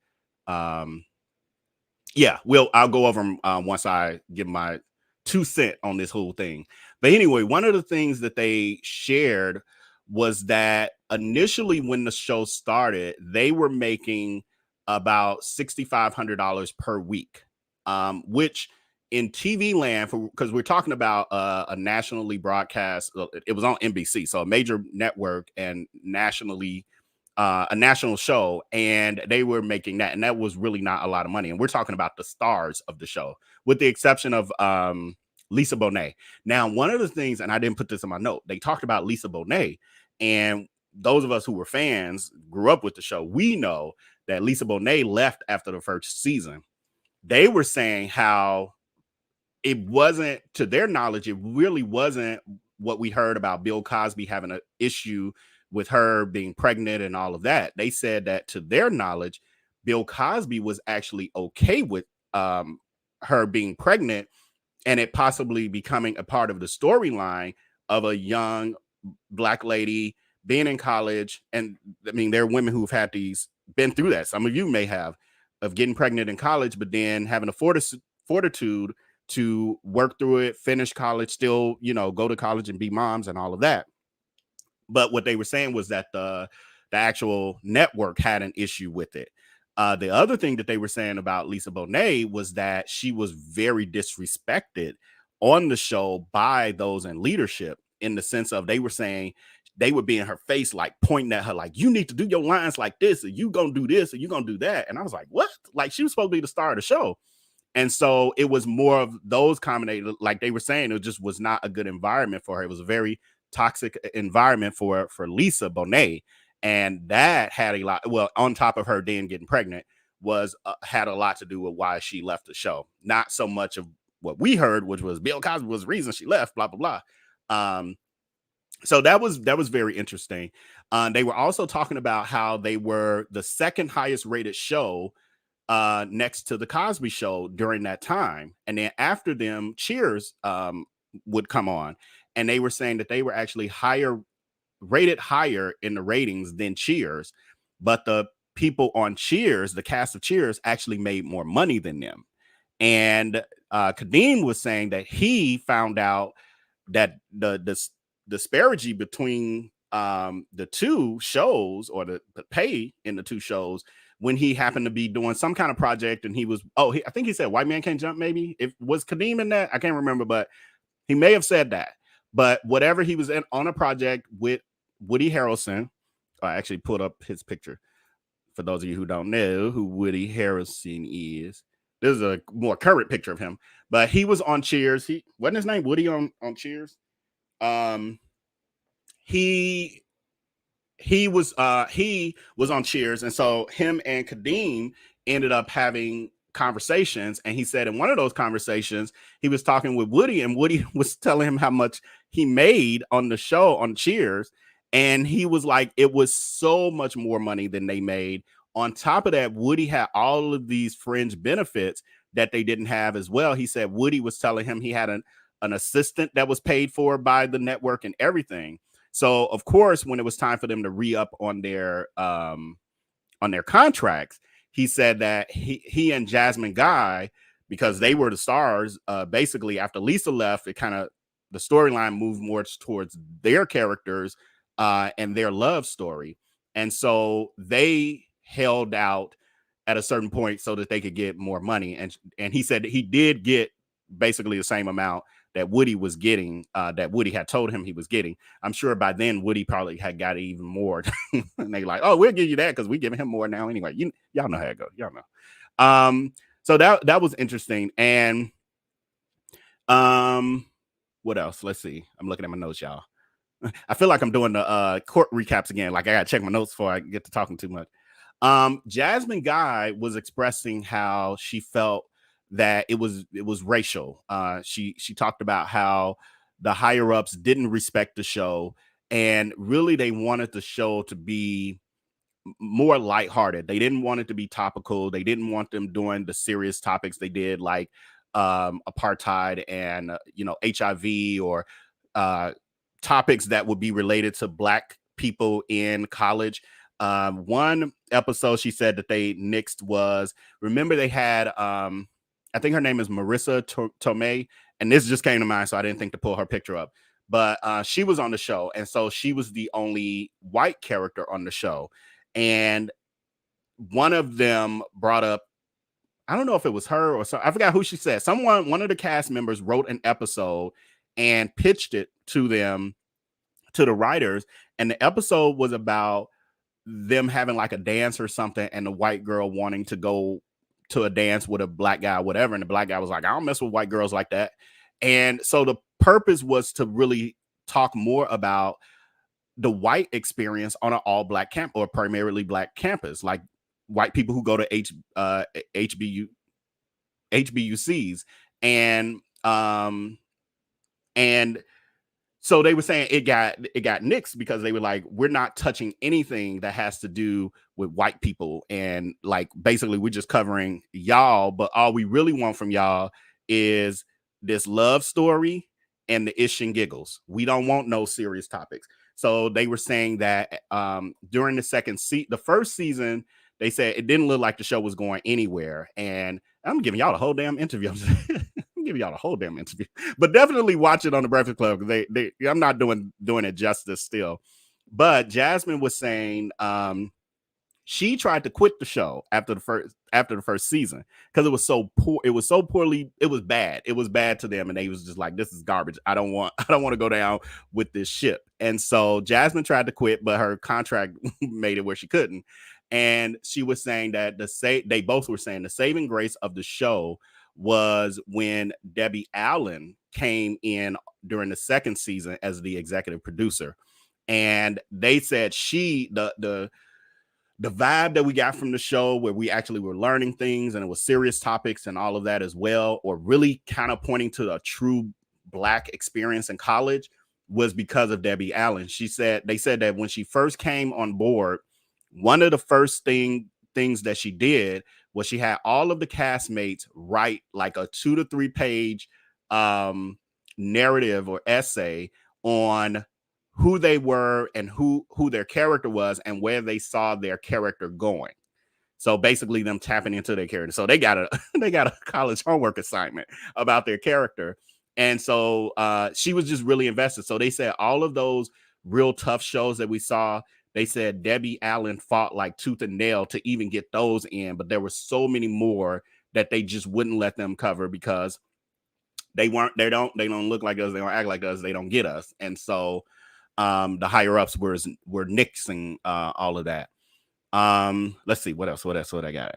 yeah, I'll go over them once I give my 2 cents on this whole thing. But anyway, one of the things that they shared was that initially when the show started, they were making about $6,500 per week, which in TV land, because we're talking about a nationally broadcast, it was on NBC, so a major network and nationally a national show, and they were making that, and that was really not a lot of money. And we're talking about the stars of the show, with the exception of Lisa Bonet. Now, one of the things, and I didn't put this in my note, they talked about Lisa Bonet, and those of us who were fans, grew up with the show, we know that Lisa Bonet left after the first season. They were saying how it wasn't, to their knowledge, it really wasn't what we heard about Bill Cosby having an issue with her being pregnant and all of that. They said that to their knowledge, Bill Cosby was actually okay with her being pregnant and it possibly becoming a part of the storyline of a young Black lady being in college. And I mean, there are women who've had been through that. Some of you may have, of getting pregnant in college, but then having a fortitude to work through it, finish college, still, go to college and be moms and all of that. But what they were saying was that the actual network had an issue with it. The other thing that they were saying about Lisa Bonet was that she was very disrespected on the show by those in leadership, in the sense of they were saying they would be in her face, like pointing at her, like, you need to do your lines like this, or you gonna do this, or you gonna do that. And I was like, what? Like, she was supposed to be the star of the show. And so it was more of those combinated, like they were saying, it just was not a good environment for her. It was a very toxic environment for Lisa Bonet, and that had a lot. Well, on top of her then getting pregnant, was had a lot to do with why she left the show. Not so much of what we heard, which was Bill Cosby was the reason she left. Blah blah blah. So that was very interesting. They were also talking about how they were the second highest rated show next to the Cosby Show during that time, and then after them, Cheers would come on, and they were saying that they were actually rated higher in the ratings than Cheers, but the people on Cheers, the cast of Cheers, actually made more money than them. And Kadeem was saying that he found out that the disparity between the two shows, or the pay in the two shows, when he happened to be doing some kind of project, and he was I think he said White Man Can't Jump, maybe. It was Kadeem in that, I can't remember, but he may have said that. But whatever, he was on a project with Woody Harrelson. I actually put up his picture for those of you who don't know who Woody Harrelson is. This is a more current picture of him, but he was on Cheers. He wasn't his name Woody on Cheers. He was on Cheers, and so him and Kadeem ended up having conversations, and he said in one of those conversations he was talking with Woody, and Woody was telling him how much he made on the show on Cheers, and he was like, it was so much more money than they made. On top of that, Woody had all of these fringe benefits that they didn't have as well. He said Woody was telling him he had an assistant that was paid for by the network and everything. So of course, when it was time for them to re-up on their contracts, he said that he and Jasmine Guy, because they were the stars, basically after Lisa left, it kind of, the storyline moved more towards their characters and their love story. And so they held out at a certain point so that they could get more money. And he said that he did get basically the same amount that Woody was getting, that Woody had told him he was getting. I'm sure by then Woody probably had got even more. And they like, oh, we'll give you that because we're giving him more now anyway. Y'all know how it goes. Y'all know. So that was interesting. And what else? Let's see. I'm looking at my notes, y'all. I feel like I'm doing the court recaps again. Like I gotta check my notes before I get to talking too much. Jasmine Guy was expressing how she felt that it was racial. She talked about how the higher ups didn't respect the show, and really they wanted the show to be more lighthearted. They didn't want it to be topical. They didn't want them doing the serious topics they did, like apartheid and HIV, or topics that would be related to Black people in college. One episode she said that they nixed was, remember they had I think her name is Marissa Tomei, and this just came to mind, so I didn't think to pull her picture up, but she was on the show, and so she was the only white character on the show. And one of them brought up, I don't know if it was her or so, I forgot who she said. One of the cast members wrote an episode and pitched it to them, to the writers, and the episode was about them having like a dance or something, and the white girl wanting to go to a dance with a Black guy, whatever, and the Black guy was like, I don't mess with white girls like that. And so the purpose was to really talk more about the white experience on an all Black camp, or primarily Black campus, like white people who go to HBUCs, and so they were saying it got nixed because they were like, we're not touching anything that has to do with white people, and like basically we're just covering y'all, but all we really want from y'all is this love story and the ish and giggles. We don't want no serious topics. So they were saying that during the first season, they said it didn't look like the show was going anywhere. And I'm giving y'all the whole damn interview. I'm giving y'all the whole damn interview, but definitely watch it on the Breakfast Club. I'm not doing it justice still. But Jasmine was saying she tried to quit the show after the first season because it was so poor. It was so poorly. It was bad. It was bad to them, and they was just like, "This is garbage. I don't want to go down with this ship." And so Jasmine tried to quit, but her contract made it where she couldn't. And she was saying that they both were saying the saving grace of the show was when Debbie Allen came in during the second season as the executive producer. And they said the vibe that we got from the show, where we actually were learning things and it was serious topics and all of that as well, or really kind of pointing to a true Black experience in college, was because of Debbie Allen. They said that when she first came on board, one of the first things that she did was she had all of the castmates write like a 2 to 3 page narrative or essay on who they were and who their character was and where they saw their character going. So basically them tapping into their character. So they got a college homework assignment about their character. And so she was just really invested. So they said all of those real tough shows that we saw, they said Debbie Allen fought like tooth and nail to even get those in, but there were so many more that they just wouldn't let them cover because they don't look like us, they don't act like us, they don't get us. And so the higher ups were nixing all of that. Let's see what else I got.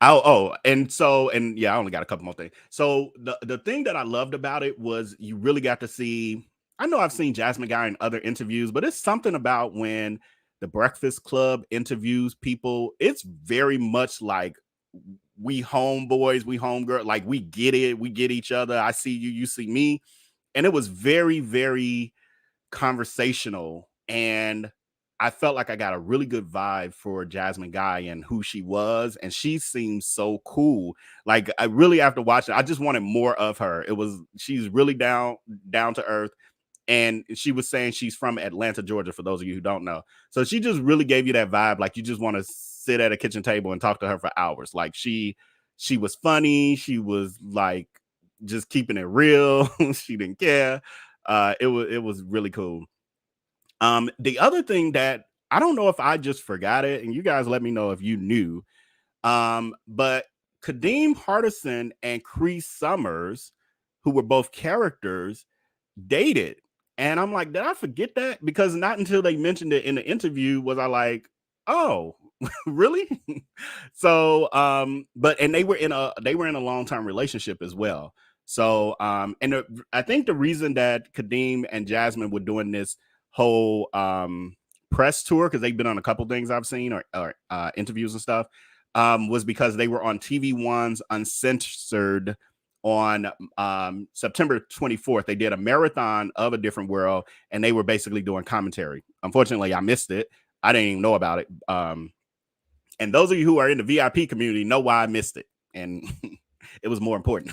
And yeah, I only got a couple more things. So the thing that I loved about it was you really got to see. I know I've seen Jasmine Guy in other interviews, but it's something about when the Breakfast Club interviews people. It's very much like we homeboys, we homegirl, like we get it, we get each other. I see you, you see me, and it was very, very conversational, and I felt like I got a really good vibe for Jasmine Guy and who she was, and she seems so cool. Like I really, after watching, I just wanted more of her. She's really down to earth, and she was saying she's from Atlanta, Georgia, for those of you who don't know. So she just really gave you that vibe, like you just want to sit at a kitchen table and talk to her for hours. Like she was funny, she was like just keeping it real. She didn't care. It was really cool. The other thing that I don't know if I just forgot it, and you guys let me know if you knew, but Kadeem Hardison and Cree Summers, who were both characters, dated. And I'm like, did I forget that? Because not until they mentioned it in the interview was I like, oh, really? So, and they were in a long-term relationship as well. So, I think the reason that Kadeem and Jasmine were doing this whole press tour, because they've been on a couple things I've seen or interviews and stuff, was because they were on TV1's Uncensored on September 24th. They did a marathon of A Different World, and they were basically doing commentary. Unfortunately, I missed it. I didn't even know about it. And those of you who are in the VIP community know why I missed it. And it was more important.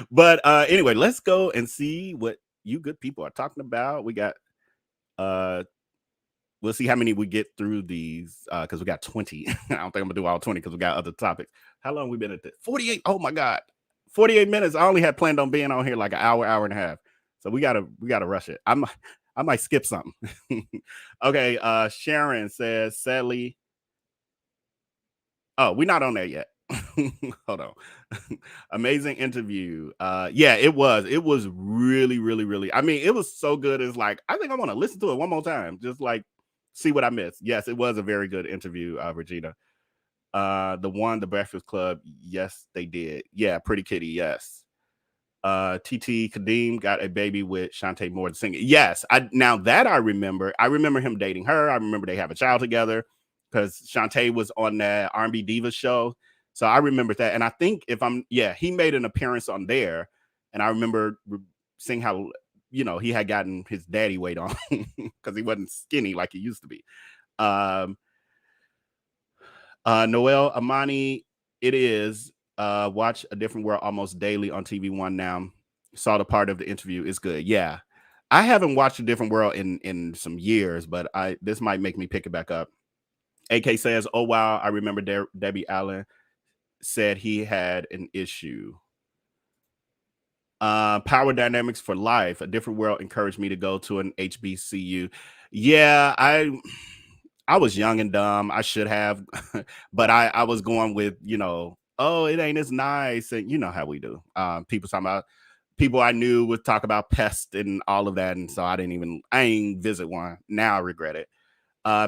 But anyway, let's go and see what you good people are talking about. We got we'll see how many we get through these because we got 20. I don't think I'm gonna do all 20 because we got other topics. How long we been at this? 48. Oh my god, 48 minutes. I only had planned on being on here like an hour and a half. So we gotta rush it. I might skip something. Okay, Sharon says, sadly. Oh, we're not on there yet. Hold on. Amazing interview. Yeah, it was really, really, really, I mean, it was so good. It's like, I think I want to listen to it one more time, just like see what I missed. Yes, it was a very good interview, Regina. The Breakfast Club, yes, they did. Yeah, Pretty Kitty, yes. TT Kadeem got a baby with Shantae Moore singing. Yes, now that I remember him dating her. I remember they have a child together because Shantae was on that R&B Diva show. So I remember that. And I think he made an appearance on there. And I remember seeing how, he had gotten his daddy weight on because he wasn't skinny like he used to be. Noel Amani, it is. Watch A Different World almost daily on TV1 now. Saw the part of the interview. It's good. Yeah. I haven't watched A Different World in some years, but this might make me pick it back up. AK says, oh, wow. I remember Debbie Allen said he had an issue. Power Dynamics for Life, A Different World encouraged me to go to an HBCU. Yeah, I was young and dumb. I should have, but I was going with, oh, it ain't as nice. And you know how we do. People talking about, people I knew would talk about pest and all of that. And so I ain't visit one. Now I regret it.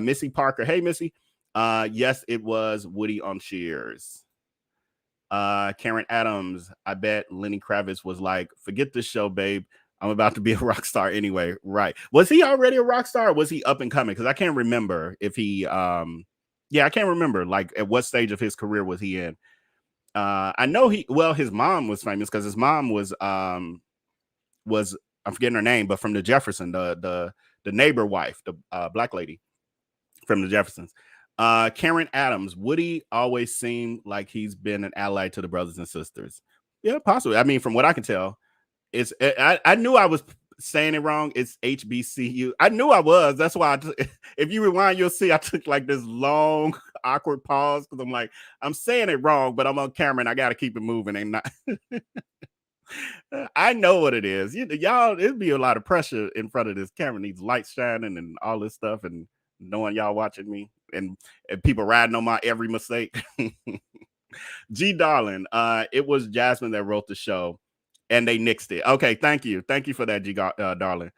Missy Parker. Hey, Missy. Yes, it was Woody on Cheers. Karen Adams. I bet Lenny Kravitz was like, forget this show, babe. I'm about to be a rock star anyway. Right. Was he already a rock star? Or was he up and coming? Because I can't remember if he I can't remember like at what stage of his career was he in. I know his mom was famous because his mom was I'm forgetting her name, but from the Jefferson, the neighbor wife, the black lady from the Jeffersons. Karen Adams. Woody always seemed like he's been an ally to the brothers and sisters. Yeah, possibly. I mean, from what I can tell, I knew I was saying it wrong. It's HBCU. I knew I was. That's why if you rewind, you'll see I took like this long, awkward pause because I'm like, I'm saying it wrong, but I'm on camera and I got to keep it moving and not. I know what it is. Y'all, it'd be a lot of pressure in front of this camera. Needs lights shining and all this stuff, and knowing y'all watching me and people riding on my every mistake. G Darling, it was Jasmine that wrote the show and they nixed it. Okay, thank you for that, G Darling.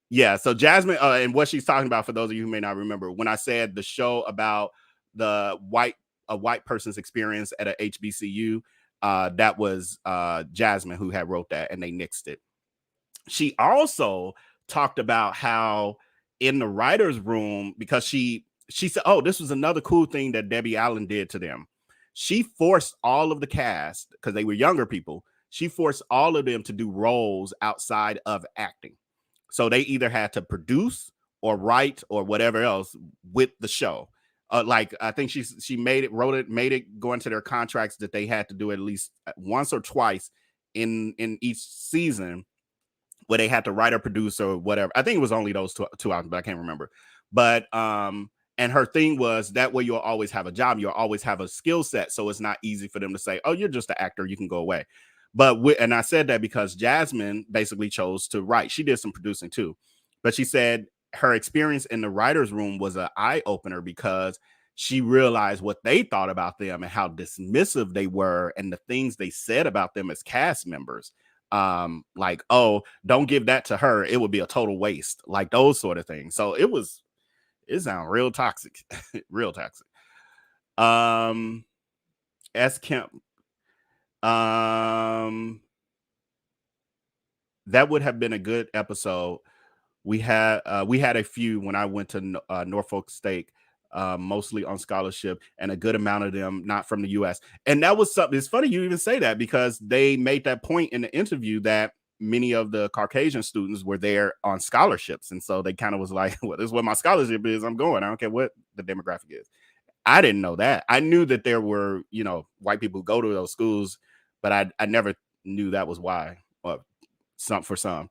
Yeah, so Jasmine and what she's talking about, for those of you who may not remember, when I said the show about the white person's experience at a HBCU, that was Jasmine who had wrote that and they nixed it. She also talked about how in the writer's room, because she said, oh, this was another cool thing that Debbie Allen did to them. She forced all of the cast, because they were younger people, she forced all of them to do roles outside of acting. So they either had to produce or write or whatever else with the show. Like I think she made it go into their contracts that they had to do at least once or twice in each season, where they had to write or produce or whatever. I think it was only those two albums, but I can't remember. But and her thing was that way you'll always have a job, you'll always have a skill set, so it's not easy for them to say, oh, you're just an actor, you can go away. But and I said that because Jasmine basically chose to write. She did some producing too, but she said her experience in the writer's room was an eye opener because she realized what they thought about them and how dismissive they were and the things they said about them as cast members. Like, oh, don't give that to her, it would be a total waste, like those sort of things. So it sounded real toxic. Real toxic. S Kemp, that would have been a good episode. We had a few when I went to Norfolk State, mostly on scholarship, and a good amount of them not from the U.S. And that was something. It's funny you even say that because they made that point in the interview that many of the Caucasian students were there on scholarships, and so they kind of was like, "Well, this is what my scholarship is. I'm going. I don't care what the demographic is." I didn't know that. I knew that there were, white people who go to those schools, but I never knew that was why. Or for some.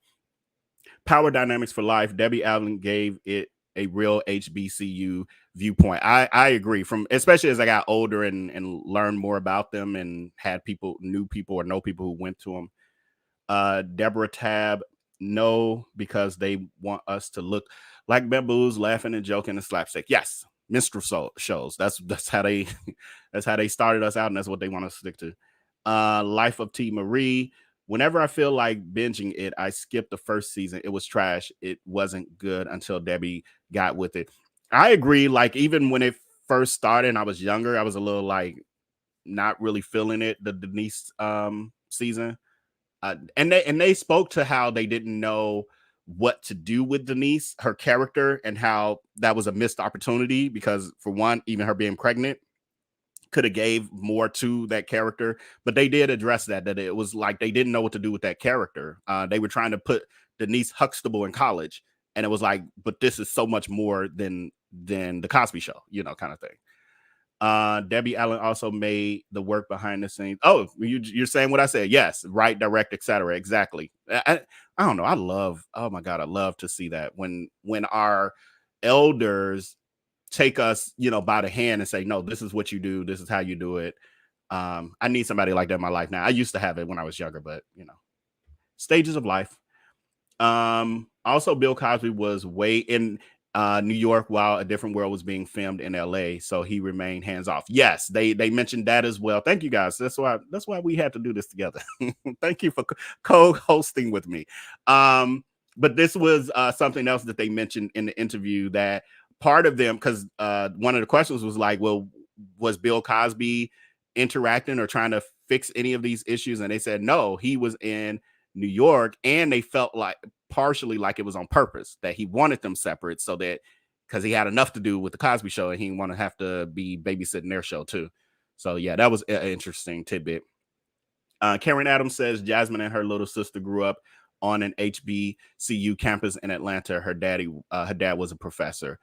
Power Dynamics for Life, Debbie Allen gave it a real HBCU viewpoint. I agree, especially as I got older and learned more about them and had know people who went to them. Deborah Tab, no, because they want us to look like bamboos, laughing and joking and slapstick. Yes, minstrel shows. That's how they started us out, and that's what they want us to stick to. Life of T. Marie. Whenever I feel like binging it, I skip the first season. It was trash. It wasn't good until Debbie got with it. I agree. Like, even when it first started and I was younger, I was a little like not really feeling it, the Denise season. And they spoke to how they didn't know what to do with Denise, her character, and how that was a missed opportunity because, for one, even her being pregnant could have gave more to that character, but they did address that it was like they didn't know what to do with that character. They were trying to put Denise Huxtable in college, and it was like, but this is so much more than the Cosby Show, kind of thing. Debbie Allen also made the work behind the scenes. Oh, you're saying what I said? Yes, write, direct, etc. Exactly. I don't know. Oh my God, I love to see that when our elders take us, by the hand and say, no, this is what you do. This is how you do it. I need somebody like that in my life now. I used to have it when I was younger, but stages of life. Also, Bill Cosby was way in New York while A Different World was being filmed in LA. So he remained hands off. Yes, they mentioned that as well. Thank you guys. That's why we had to do this together. Thank you for co-hosting with me. But this was something else that they mentioned in the interview, that part of them, because one of the questions was like, well, was Bill Cosby interacting or trying to fix any of these issues? And they said no, he was in New York, and they felt like partially like it was on purpose, that he wanted them separate so that because he had enough to do with the Cosby Show and he didn't want to have to be babysitting their show too. So yeah, that was an interesting tidbit. Karen Adams says Jasmine and her little sister grew up on an HBCU campus in Atlanta. Her dad was a professor.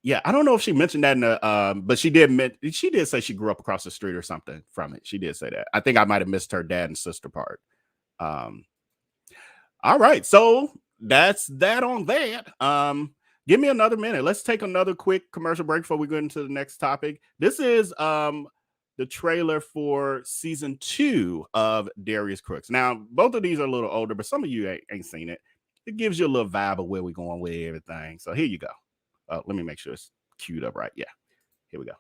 Yeah, I don't know if she mentioned that in the, but she did say she grew up across the street or something from it. She did say that. I think I might have missed her dad and sister part. All right, so that's that on that. Give me another minute. Let's take another quick commercial break before we go into the next topic. This is the trailer for season 2 of Darius Crooks. Now, both of these are a little older, but some of you ain't seen it. It gives you a little vibe of where we're going with everything. So here you go. Let me make sure it's queued up right. Yeah, here we go.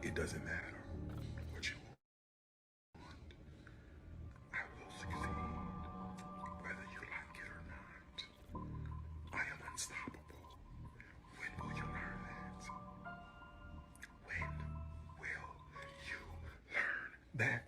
It doesn't matter what you want. I will succeed, whether you like it or not. I am unstoppable. When will you learn that? When will you learn that?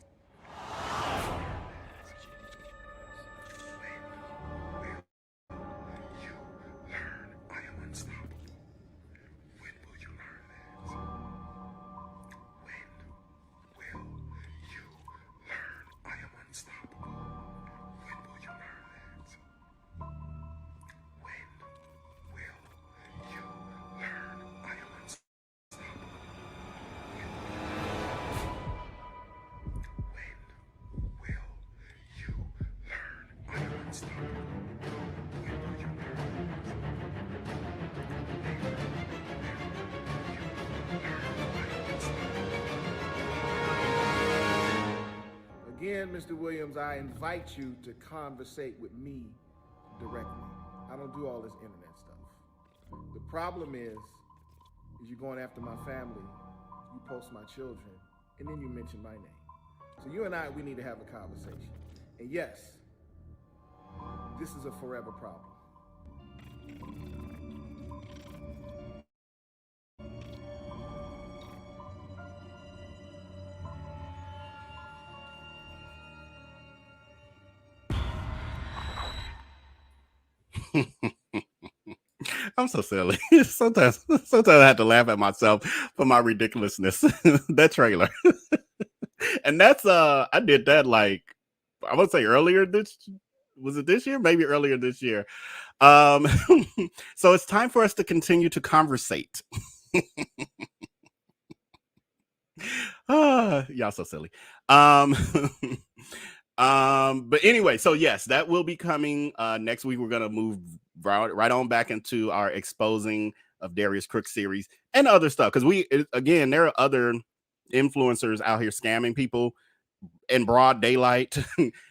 Again, Mr. Williams, I invite you to conversate with me directly. I don't do all this internet stuff. The problem is you're going after my family, you post my children, and then you mention my name. So you and I, we need to have a conversation. And yes, this is a forever problem. I'm so silly. Sometimes I have to laugh at myself for my ridiculousness. That trailer. And that's I did that like I would say earlier this year? Maybe earlier this year. So it's time for us to continue to conversate. Y'all so silly. But anyway, so yes, that will be coming next week. We're gonna move right on back into our exposing of Darius Crooks series and other stuff, because again, there are other influencers out here scamming people in broad daylight.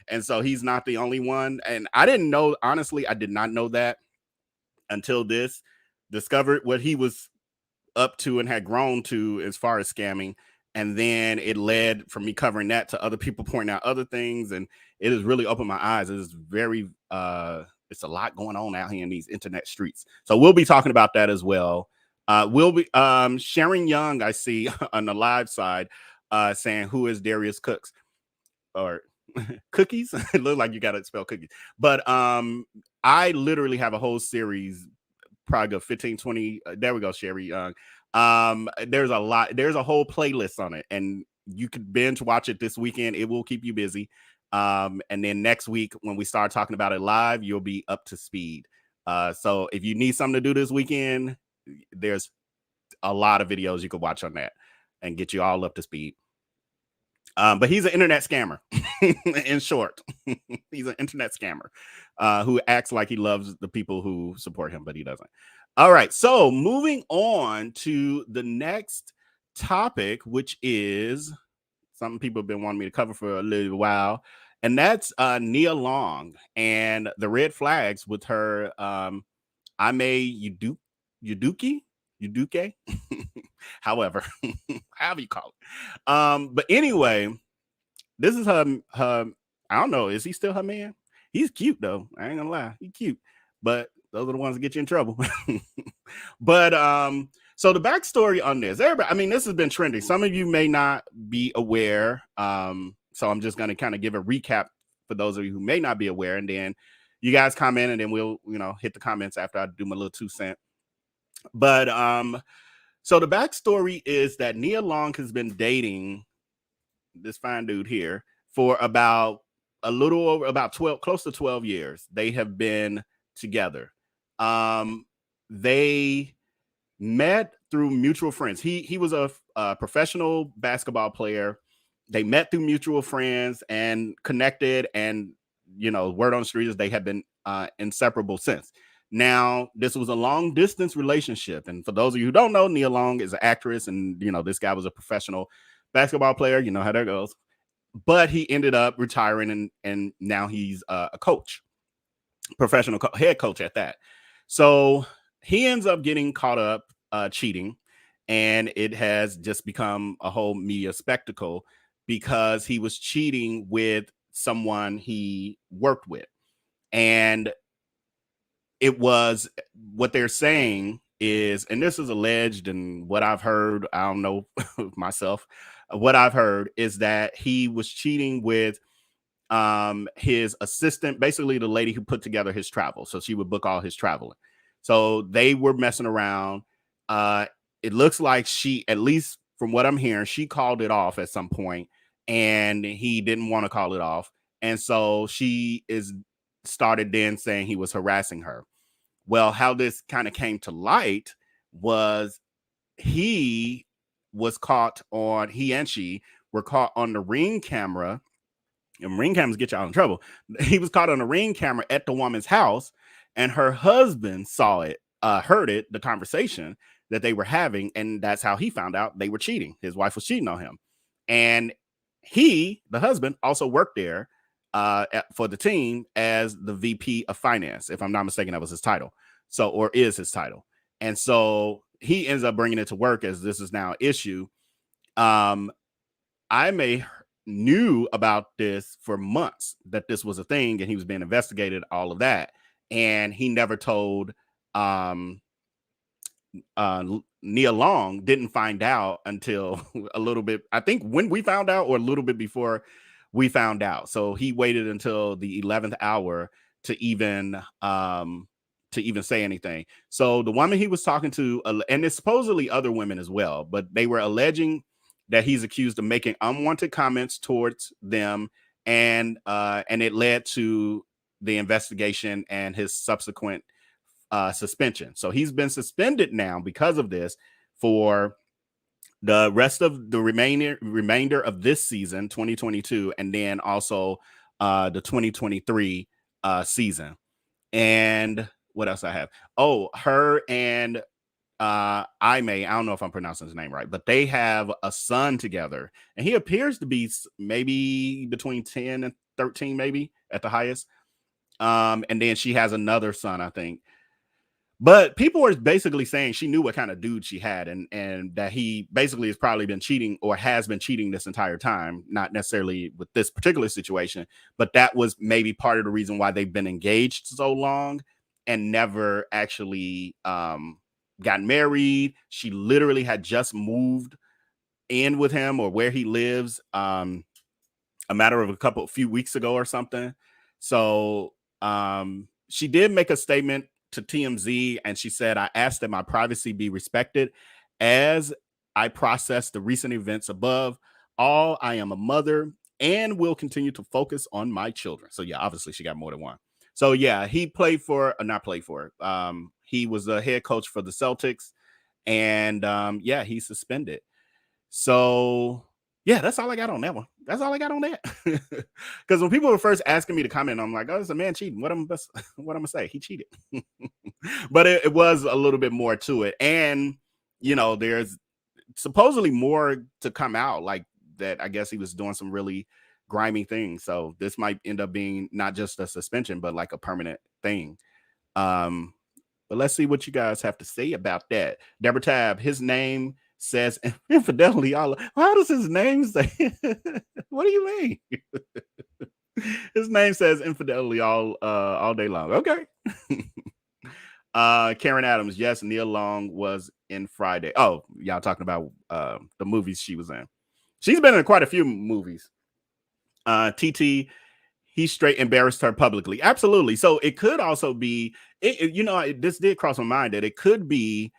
And so he's not the only one. And I didn't know, honestly, I did not know that until this. Discovered what he was up to and had grown to as far as scamming. And then it led from me covering that to other people pointing out other things. And it has really opened my eyes. It is very, it's a lot going on out here in these internet streets. So we'll be talking about that as well. We'll be Sharon Young, I see on the live side, saying, who is Darius Crooks? Or cookies? It looks like you got to spell cookies. But I literally have a whole series, probably 15, 20. There we go, Sherry Young. There's a whole playlist on it, and you could binge watch it this weekend. It will keep you busy. And then next week, when we start talking about it live, you'll be up to speed. So if you need something to do this weekend, there's a lot of videos you can watch on that and get you all up to speed. But he's an internet scammer. In short, he's an internet scammer who acts like he loves the people who support him, but he doesn't. All right, so moving on to the next topic, which is something people have been wanting me to cover for a little while, and that's Nia Long and the red flags with her Udoka, however you call it. But anyway, this is her. I don't know. Is he still her man? He's cute though. I ain't gonna lie. He's cute, but those are the ones that get you in trouble. But so the backstory on this, everybody, I mean, this has been trending. Some of you may not be aware. So I'm just going to kind of give a recap for those of you who may not be aware, and then you guys comment, and then we'll, hit the comments after I do my little 2 cents. But so the backstory is that Nia Long has been dating this fine dude here for about a little over about 12, close to 12 years. They have been together. They met through mutual friends. He was a professional basketball player. They met through mutual friends and connected, and word on the street is they have been inseparable since. Now, this was a long distance relationship, and for those of you who don't know, Nia Long is an actress, and this guy was a professional basketball player. You know how that goes. But he ended up retiring, and now he's a coach, professional head coach at that. So he ends up getting caught up cheating, and it has just become a whole media spectacle because he was cheating with someone he worked with. And it was, what they're saying is, and this is alleged, and what I've heard, I don't know myself, what I've heard is that he was cheating with his assistant, basically the lady who put together his travel. So she would book all his traveling. So they were messing around. It looks like she, at least from what I'm hearing, she called it off at some point, and he didn't want to call it off. And so she started then saying he was harassing her. Well, how this kind of came to light was he and she were caught on the Ring camera, and Ring cameras get y'all in trouble. He was caught on the Ring camera at the woman's house, and her husband saw it, heard it, the conversation that they were having, and that's how he found out they were cheating. His wife was cheating on him. And he, the husband, also worked there for the team as the VP of finance. If I'm not mistaken, that was his title. So, or is his title. And so he ends up bringing it to work as this is now an issue. I knew about this for months, that this was a thing, and he was being investigated, all of that. And he never told Nia Long, didn't find out until a little bit, I think when we found out, or a little bit before we found out. So he waited until the 11th hour to even say anything. So the woman he was talking to, and there's supposedly other women as well, but they were alleging that he's accused of making unwanted comments towards them, and it led to the investigation and his subsequent suspension. So he's been suspended now because of this for the rest of the remainder of this season, 2022, and then also the 2023 season. And what else I have? Oh, her and I don't know if I'm pronouncing his name right, but they have a son together, and he appears to be maybe between 10 and 13, maybe at the highest. And then she has another son, I think. But people were basically saying she knew what kind of dude she had, and that he basically has probably been cheating, or has been cheating this entire time, not necessarily with this particular situation, but that was maybe part of the reason why they've been engaged so long and never actually got married. She literally had just moved in with him, or where he lives, a matter of a few weeks ago or something. So she did make a statement to TMZ, and she said, "I asked that my privacy be respected as I process the recent events above. All, I am a mother and will continue to focus on my children." So yeah, obviously she got more than one. So yeah, he he was a head coach for the Celtics, and yeah, he's suspended. So yeah, that's all I got on that one. That's all I got on that. Because when people were first asking me to comment, I'm like, "Oh, it's a man cheating. What am I gonna say? He cheated." But it was a little bit more to it, and there's supposedly more to come out, like that. I guess he was doing some really grimy things. So this might end up being not just a suspension, but like a permanent thing. But let's see what you guys have to say about that. Deborah Tab, his name says infidelity. How does his name say? What do you mean? His name says infidelity all day long. Okay. Karen Adams, yes, Nia Long was in Friday. Oh, y'all talking about the movies she was in. She's been in quite a few movies. TT, he straight embarrassed her publicly. Absolutely. So it could also be, this did cross my mind that it could be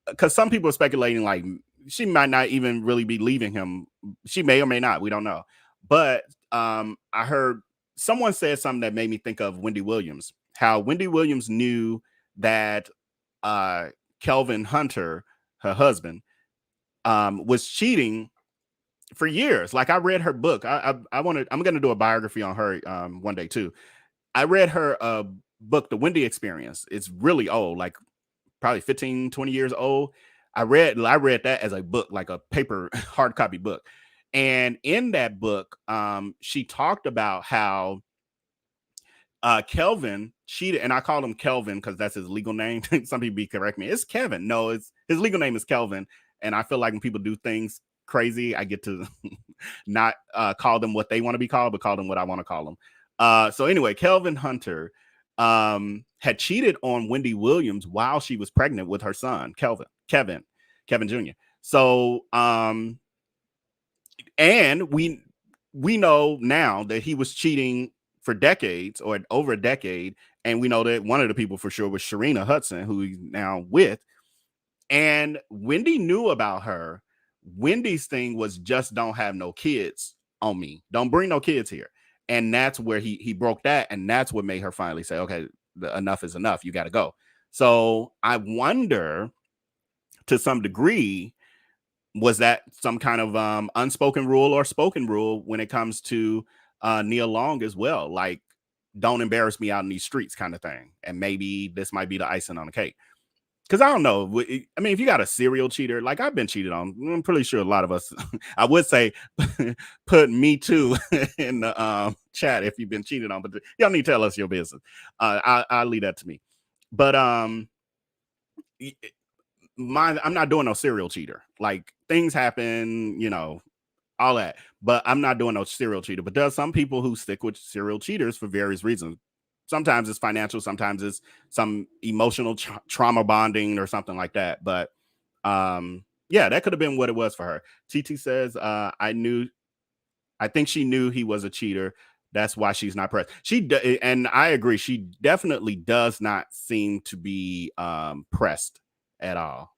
because some people are speculating like she might not even really be leaving him. She may or may not. We don't know. But I heard someone said something that made me think of Wendy Williams. How Wendy Williams knew that Kelvin Hunter, her husband, was cheating for years. Like I read her book. I'm gonna do a biography on her one day too. I read her book, The Wendy Experience. It's really old, like probably 15, 20 years old. I read that as a book, like a paper hard copy book. And in that book, she talked about how Kelvin cheated, and I call him Kelvin because that's his legal name. Some people correct me. It's Kevin. No, it's his legal name is Kelvin. And I feel like when people do things crazy, I get to not call them what they want to be called, but call them what I want to call them. So anyway, Kelvin Hunter had cheated on Wendy Williams while she was pregnant with her son, Kevin Jr. So and we know now that he was cheating for decades or over a decade. And we know that one of the people for sure was Sharina Hudson, who he's now with. And Wendy knew about her. Wendy's thing was just don't have no kids on me. Don't bring no kids here. And that's where he broke that. And that's what made her finally say, okay, enough is enough. You got to go. So I wonder to some degree, was that some kind of unspoken rule or spoken rule when it comes to Nia Long as well? Like, don't embarrass me out in these streets kind of thing. And maybe this might be the icing on the cake. Because I don't know. I mean, if you got a serial cheater, like I've been cheated on, I'm pretty sure a lot of us, I would say, put me too in the chat if you've been cheated on. But y'all need to tell us your business. I'll leave that to me. But I'm not doing no serial cheater. Like things happen, all that. But I'm not doing no serial cheater. But there's some people who stick with serial cheaters for various reasons. Sometimes it's financial, sometimes it's some emotional trauma bonding or something like that. But yeah, that could have been what it was for her. TT says, I think she knew he was a cheater. That's why she's not pressed. And I agree. She definitely does not seem to be pressed at all.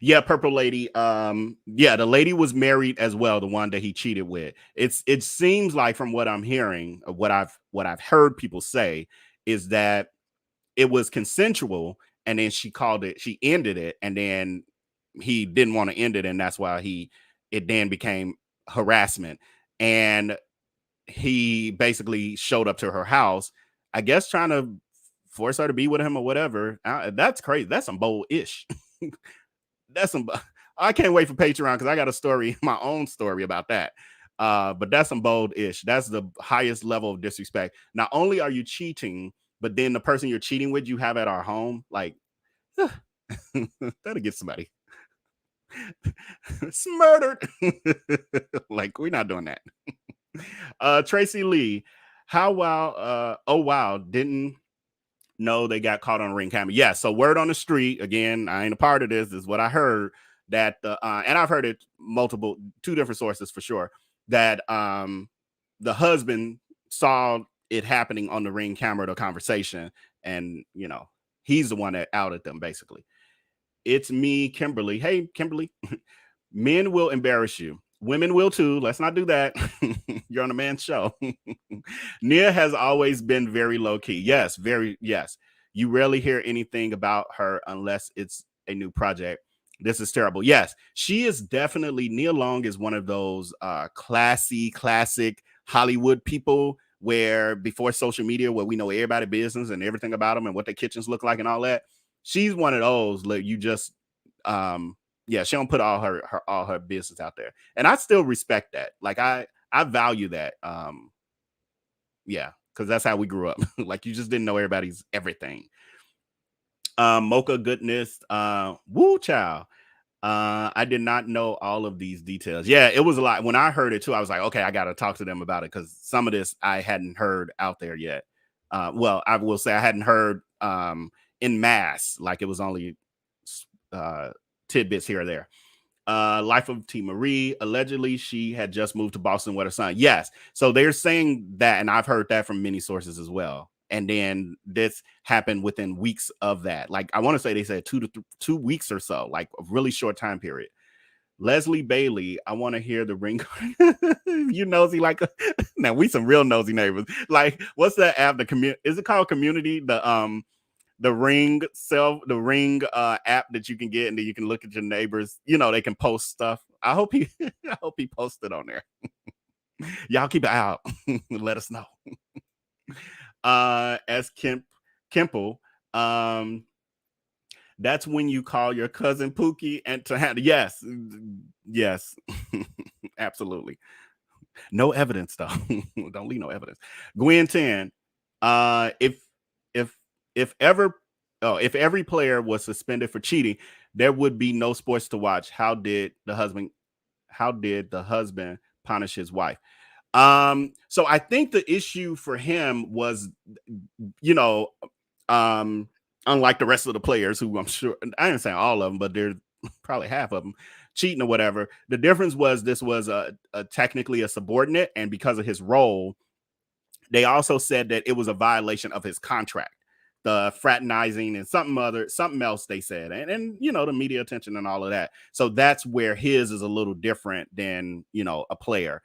Yeah, Purple Lady. Yeah, the lady was married as well, the one that he cheated with. It seems like from what I'm hearing, what I've heard people say is that it was consensual, and then she ended it, and then he didn't want to end it, and that's why it then became harassment. And he basically showed up to her house, I guess trying to force her to be with him or whatever. That's crazy. That's some bold-ish. I can't wait for Patreon because I got my own story about that. But that's some bold-ish. That's the highest level of disrespect. Not only are you cheating, but then the person you're cheating with, you have at our home. Like, that'll get somebody murdered. Like, we're not doing that. Tracy Lee, oh wow, didn't know they got caught on a ring camera. Yeah, so word on the street, again, I ain't a part of this, is what I heard, that and I've heard it two different sources for sure, that the husband saw it happening on the ring camera, the conversation, and he's the one that outed them basically. It's me, Kimberly. Hey, Kimberly. Men will embarrass you. Women will too. Let's not do that. You're on a man's show. Nia has always been very low key. Yes, yes. You rarely hear anything about her unless it's a new project. This is terrible. Yes, she is definitely, Nia Long is one of those classic Hollywood people where before social media, where we know everybody's business and everything about them and what their kitchens look like and all that. She's one of those, like, you just, yeah, she don't put all her business out there. And I still respect that. Like I value that. Yeah, because that's how we grew up. Like you just didn't know everybody's everything. Mocha goodness. Woo child. I did not know all of these details. Yeah, it was a lot. When I heard it too, I was like, okay, I gotta talk to them about it because some of this I hadn't heard out there yet. Well, I will say I hadn't heard in mass, like it was only tidbits here or there. Life of T. Marie. Allegedly, she had just moved to Boston with her son. Yes. So they're saying that, and I've heard that from many sources as well. And then this happened within weeks of that. Like, I want to say they said 2 weeks or so, like a really short time period. Leslie Bailey, I want to hear the ring. You nosy like now we some real nosy neighbors. Like, what's that app? The community, is it called Community? The ring app that you can get, and then you can look at your neighbors. You know, they can post stuff. I hope he posted on there. Y'all keep it out. Let us know. As Kemple, that's when you call your cousin Pookie and to handle. Yes, absolutely. No evidence though. Don't leave no evidence. Gwen 10. If every player was suspended for cheating, there would be no sports to watch. How did the husband punish his wife? So I think the issue for him was, you know, unlike the rest of the players who I'm sure, I ain't saying all of them, but there's probably half of them cheating or whatever. The difference was this was a technically a subordinate, and because of his role, they also said that it was a violation of his contract, the fraternizing and something else they said, and you know, the media attention and all of that. So that's where his is a little different than, you know, a player.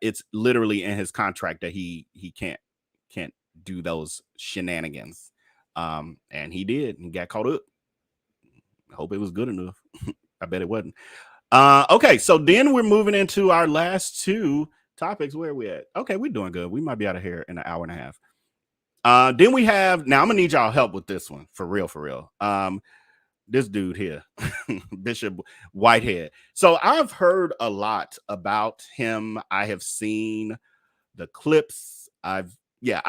It's literally in his contract that he can't do those shenanigans. And he did and got caught up. I hope it was good enough. I bet it wasn't. Okay, so then we're moving into our last two topics. Where are we at? Okay, we're doing good. We might be out of here in an hour and a half. Then we have, now I'm gonna need y'all help with this one for real. This dude here, Bishop Whitehead. So I've heard a lot about him. I have seen the clips. I've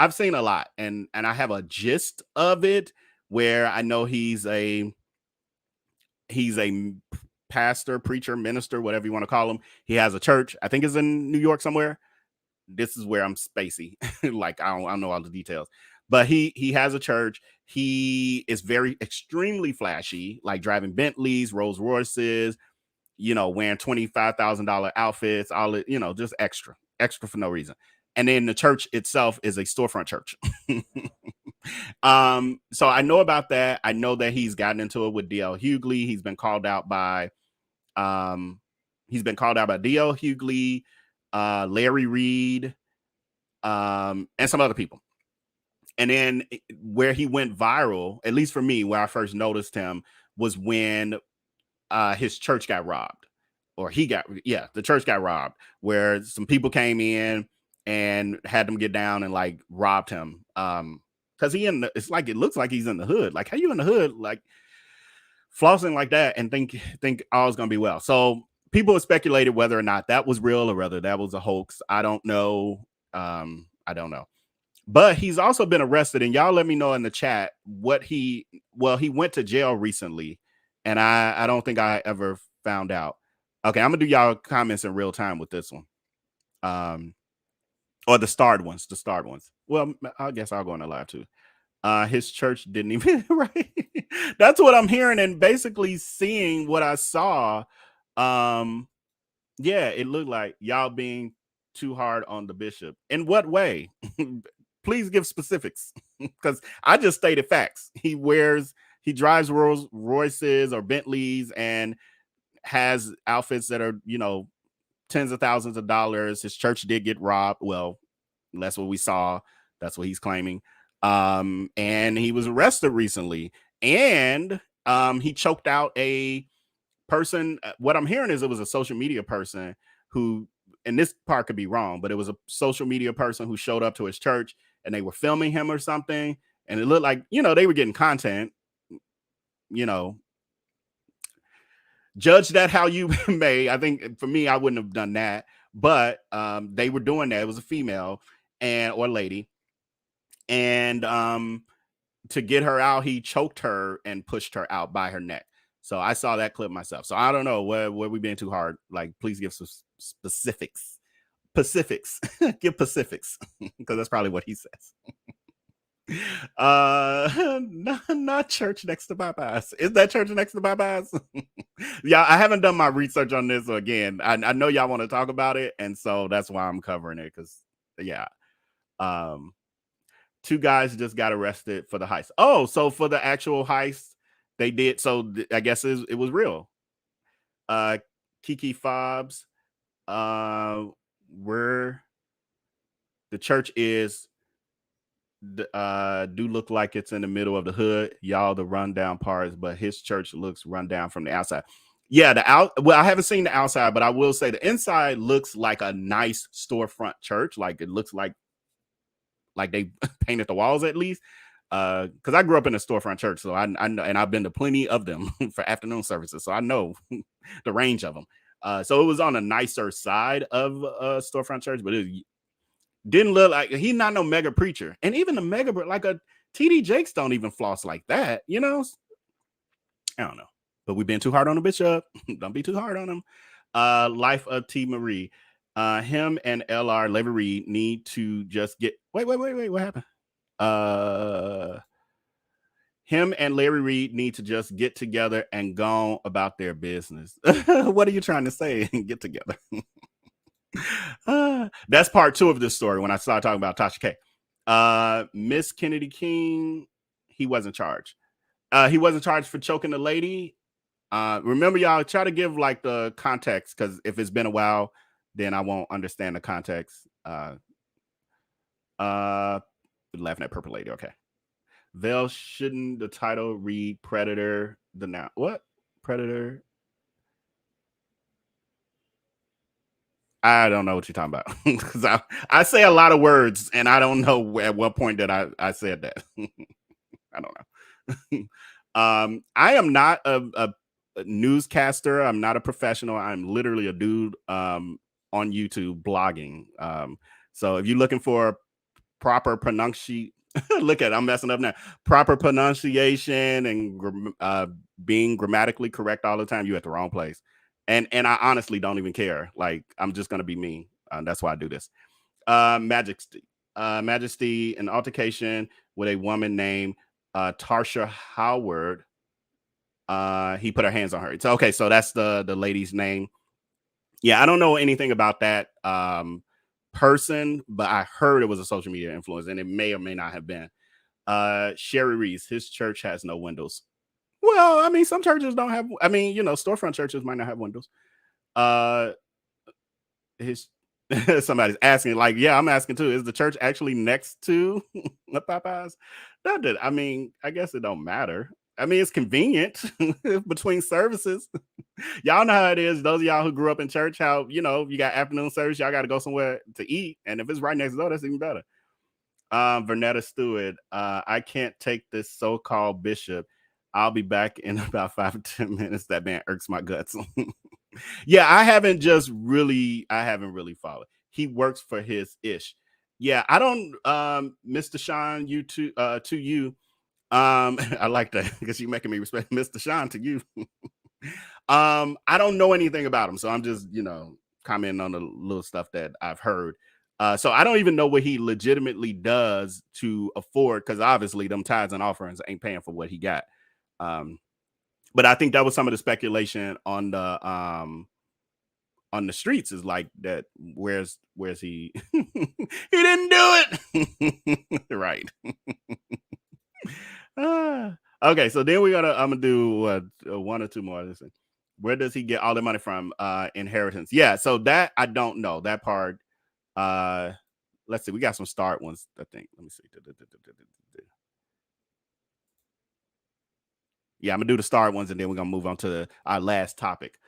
seen a lot, and I have a gist of it where I know he's a pastor, preacher, minister, whatever you want to call him. He has a church. I think it's in New York somewhere. This is where I'm spacey. Like I don't know all the details, but he has a church. He is very extremely flashy, like driving Bentleys, Rolls Royces, you know, wearing $25,000 outfits, all it, you know, just extra for no reason. And then the church itself is a storefront church. So I know about that. I know that he's gotten into it with D.L. Hughley. He's been called out by D.L. Hughley, Larry Reed, and some other people. And then where he went viral, at least for me, where I first noticed him was when his church got robbed, or the church got robbed, where some people came in and had them get down and like robbed him. Because it's like, it looks like he's in the hood. Like, how you in the hood, like flossing like that and think all's gonna be well? So people have speculated whether or not that was real or whether that was a hoax. I don't know. But he's also been arrested, and y'all let me know in the chat he went to jail recently, and I don't think I ever found out. Okay, I'm gonna do y'all comments in real time with this one. Or the starred ones. Well, I guess I'll go in the live too. His church didn't even, right? That's what I'm hearing, and basically seeing what I saw. Yeah, it looked like y'all being too hard on the bishop. In what way? Please give specifics, because I just stated facts. He drives Rolls Royces or Bentleys and has outfits that are, you know, tens of thousands of dollars. His church did get robbed. Well, that's what we saw. That's what he's claiming. And he was arrested recently, and he choked out a person. What I'm hearing is it was a social media person who, and this part could be wrong, but it was a social media person who showed up to his church, and they were filming him or something. And it looked like, you know, they were getting content, you know, judge that how you may. I think for me, I wouldn't have done that, but they were doing that. It was a female or lady. And to get her out, he choked her and pushed her out by her neck. So I saw that clip myself. So I don't know where we being too hard. Like, please give some specifics. Give Pacifics, because that's probably what he says. Not church next to Popeyes. Is that church next to Popeyes? Yeah, I haven't done my research on this. So again, I know y'all want to talk about it, and so that's why I'm covering it. Because yeah, two guys just got arrested for the heist. Oh, so for the actual heist, they did. So I guess it was real. Kiki Fobs, where the church is, do look like it's in the middle of the hood. Y'all the rundown parts, but his church looks rundown from the outside. Yeah, well, I haven't seen the outside, but I will say the inside looks like a nice storefront church. Like it looks like they painted the walls at least. Because I grew up in a storefront church, so I know, and I've been to plenty of them for afternoon services, so I know the range of them. So it was on a nicer side of a storefront church, but it didn't look like he's not no mega preacher. And even the mega, like a TD Jakes don't even floss like that, you know? I don't know. But we've been too hard on the bishop. Don't be too hard on him. Life of T. Marie. Him and LR Larry Reed need to just get wait, what happened? Him and Larry Reed need to just get together and go about their business. What are you trying to say? Get together. That's part 2 of this story when I started talking about Tasha K. Miss Kennedy King, he wasn't charged. He wasn't charged for choking the lady. Remember, y'all, try to give like the context, because if it's been a while, then I won't understand the context. Laughing at Purple Lady. Okay. Vel, shouldn't the title read Predator? The now what? Predator? I don't know what you're talking about, because I say a lot of words and I don't know at what point that I said that. I don't know. I am not a newscaster. I'm not a professional. I'm literally a dude on YouTube blogging. So if you're looking for proper pronunciation, look at it, I'm messing up now. Proper pronunciation and being grammatically correct all the time, you're at the wrong place. And I honestly don't even care. Like, I'm just gonna be me. That's why I do this. Majesty, an altercation with a woman named Tarsha Howard. He put her hands on her. So okay, so that's the lady's name. Yeah, I don't know anything about that person, but I heard it was a social media influencer, and it may or may not have been. Sherry Reese, his church has no windows. Well, I mean, some churches don't have. I mean, storefront churches might not have windows. His somebody's asking, like, yeah, I'm asking too. Is the church actually next to the Popeyes? I mean, I guess it don't matter. I mean, it's convenient between services. Y'all know how it is. Those of y'all who grew up in church, how you got afternoon service, y'all got to go somewhere to eat, and if it's right next door, that's even better. Vernetta Stewart, I can't take this so-called bishop. I'll be back in about 5 or 10 minutes. That man irks my guts. Yeah, I haven't really followed. He works for his ish. Yeah, I don't Mr. Sean, you to you. I like that because you're making me respect Mr. Sean to you. I don't know anything about him, so I'm just, commenting on the little stuff that I've heard. So I don't even know what he legitimately does to afford, because obviously them tithes and offerings ain't paying for what he got. But I think that was some of the speculation on the streets, is like that. Where's he? He didn't do it. Right. Okay, so then I'm gonna do 1 or 2 more. Listen, where does he get all the money from? Inheritance. Yeah, so that I don't know that part. Let's see, we got some start ones, I think. Let me see. Yeah, I'm gonna do the start ones, and then we're gonna move on to our last topic,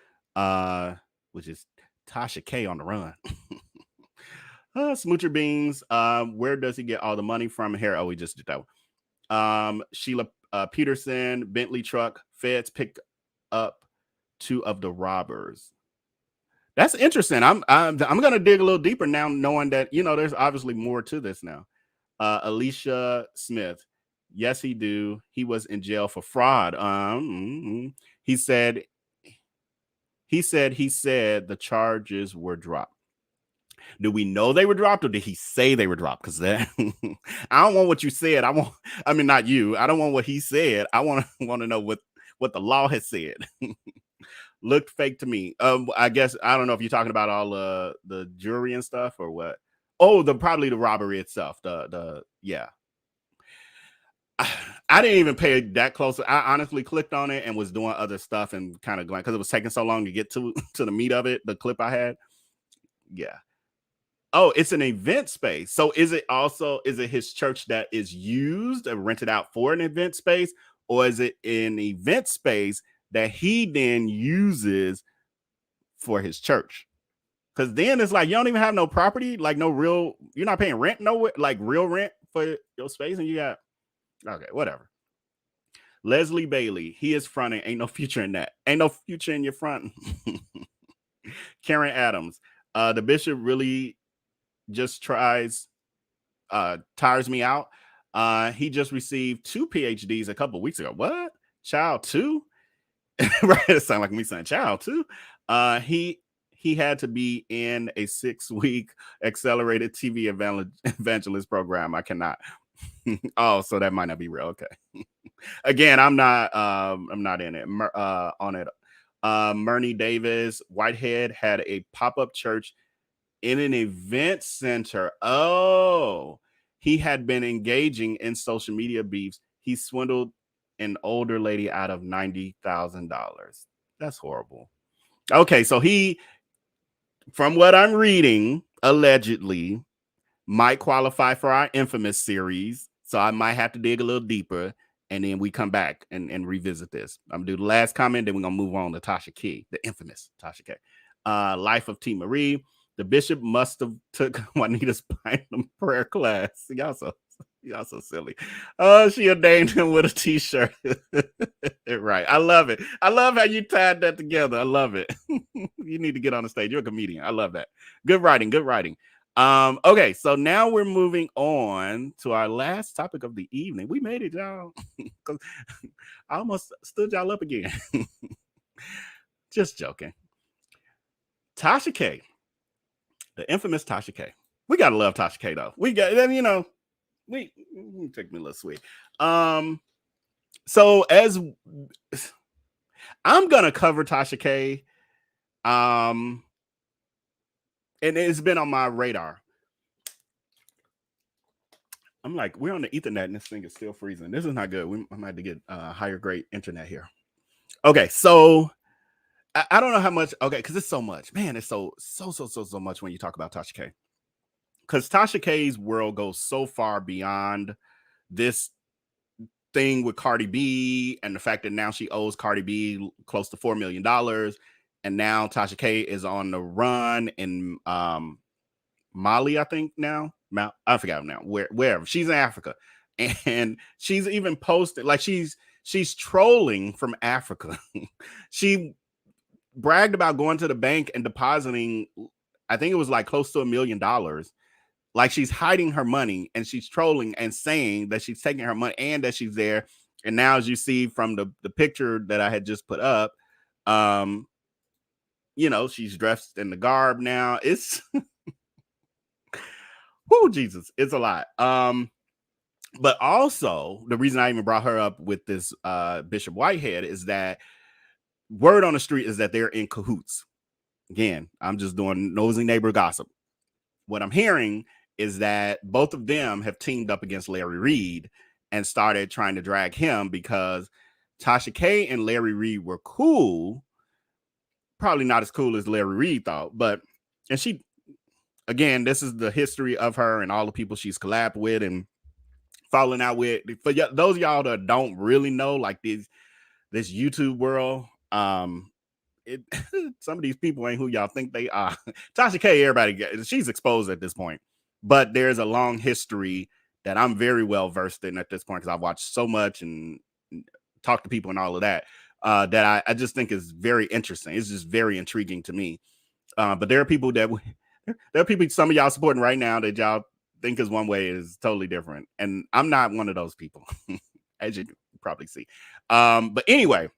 which is Tasha K on the run. Smoocher Beans. Where does he get all the money from? Here, we just did that one. Sheila Peterson, Bentley truck, feds pick up 2 of the robbers. That's interesting. I'm gonna dig a little deeper now, knowing that there's obviously more to this now. Alicia Smith, yes, he do. He was in jail for fraud. He said the charges were dropped. Do we know they were dropped, or did he say they were dropped? Because that I don't want what you said. I mean, not you. I don't want what he said. I want to know what the law has said. Looked fake to me. I guess I don't know if you're talking about all the jewelry and stuff or what. Oh, probably the robbery itself. Yeah. I didn't even pay that close. I honestly clicked on it and was doing other stuff and kind of going because it was taking so long to get to the meat of it. The clip I had. Yeah. Oh, it's an event space. So is it his church that is used or rented out for an event space, or is it an event space that he then uses for his church? Because then it's like you don't even have no property, like no real, you're not paying rent, no like real rent for your space, and you got okay, whatever. Leslie Bailey, he is fronting. Ain't no future in that. Ain't no future in your front. Karen Adams, the bishop really just tires me out. He just received 2 PhDs a couple weeks ago. What? Child 2? Right, it sounds like me saying child 2. He had to be in a 6-week accelerated TV evangelist program. I cannot. Oh, so that might not be real. Okay. Again, I'm not in it. On it. Murney Davis, Whitehead had a pop-up church in an event center. Oh, he had been engaging in social media beefs. He swindled an older lady out of $90,000. That's horrible. Okay, so he, from what I'm reading, allegedly might qualify for our infamous series. So I might have to dig a little deeper, and then we come back and revisit this. I'm gonna do the last comment, then we're gonna move on to Tasha K, the infamous Tasha K. Life of T. Marie. The bishop must have took Juanita's Bynum prayer class. Y'all so silly. Oh, she ordained him with a t-shirt. Right. I love it. I love how you tied that together. I love it. You need to get on the stage. You're a comedian. I love that. Good writing. Good writing. Okay, so now we're moving on to our last topic of the evening. We made it, y'all. I almost stood y'all up again. Just joking. Tasha K. The infamous Tasha K. We gotta love Tasha K though. We got, you know, we take me a little sweet. So as I'm gonna cover Tasha K, and it's been on my radar. I'm like, we're on the Ethernet and this thing is still freezing. This is not good. I might have to get higher grade internet here. Okay, so I don't know how much. Okay, because it's so much, man. It's so much when you talk about Tasha K. Because Tasha K's world goes so far beyond this thing with Cardi B and the fact that now she owes Cardi B close to $4 million. And now Tasha K is on the run in Mali, I think now. I forgot now. Wherever. She's in Africa. And she's even posted, like she's trolling from Africa. She bragged about going to the bank and depositing, I think it was like close to $1 million. Like she's hiding her money and she's trolling and saying that she's taking her money and that she's there. And now, as you see from the picture that I had just put up, you know, she's dressed in the garb now. It's whoo, Jesus, it's a lot. But also the reason I even brought her up with this Bishop Whitehead is that word on the street is that they're in cahoots. Again, I'm just doing nosy neighbor gossip. What I'm hearing is that both of them have teamed up against Larry Reed and started trying to drag him because Tasha K and Larry Reed were cool. Probably not as cool as Larry Reed thought, but, and she, again, this is the history of her and all the people she's collabed with and falling out with. For those of y'all that don't really know, like this YouTube world, some of these people ain't who y'all think they are. Tasha K, everybody, she's exposed at this point, but there's a long history that I'm very well versed in at this point because I've watched so much and talked to people and all of that, that I just think is very interesting. It's just very intriguing to me. But there are people some of y'all supporting right now that y'all think is one way is totally different. And I'm not one of those people, as you probably see. But anyway,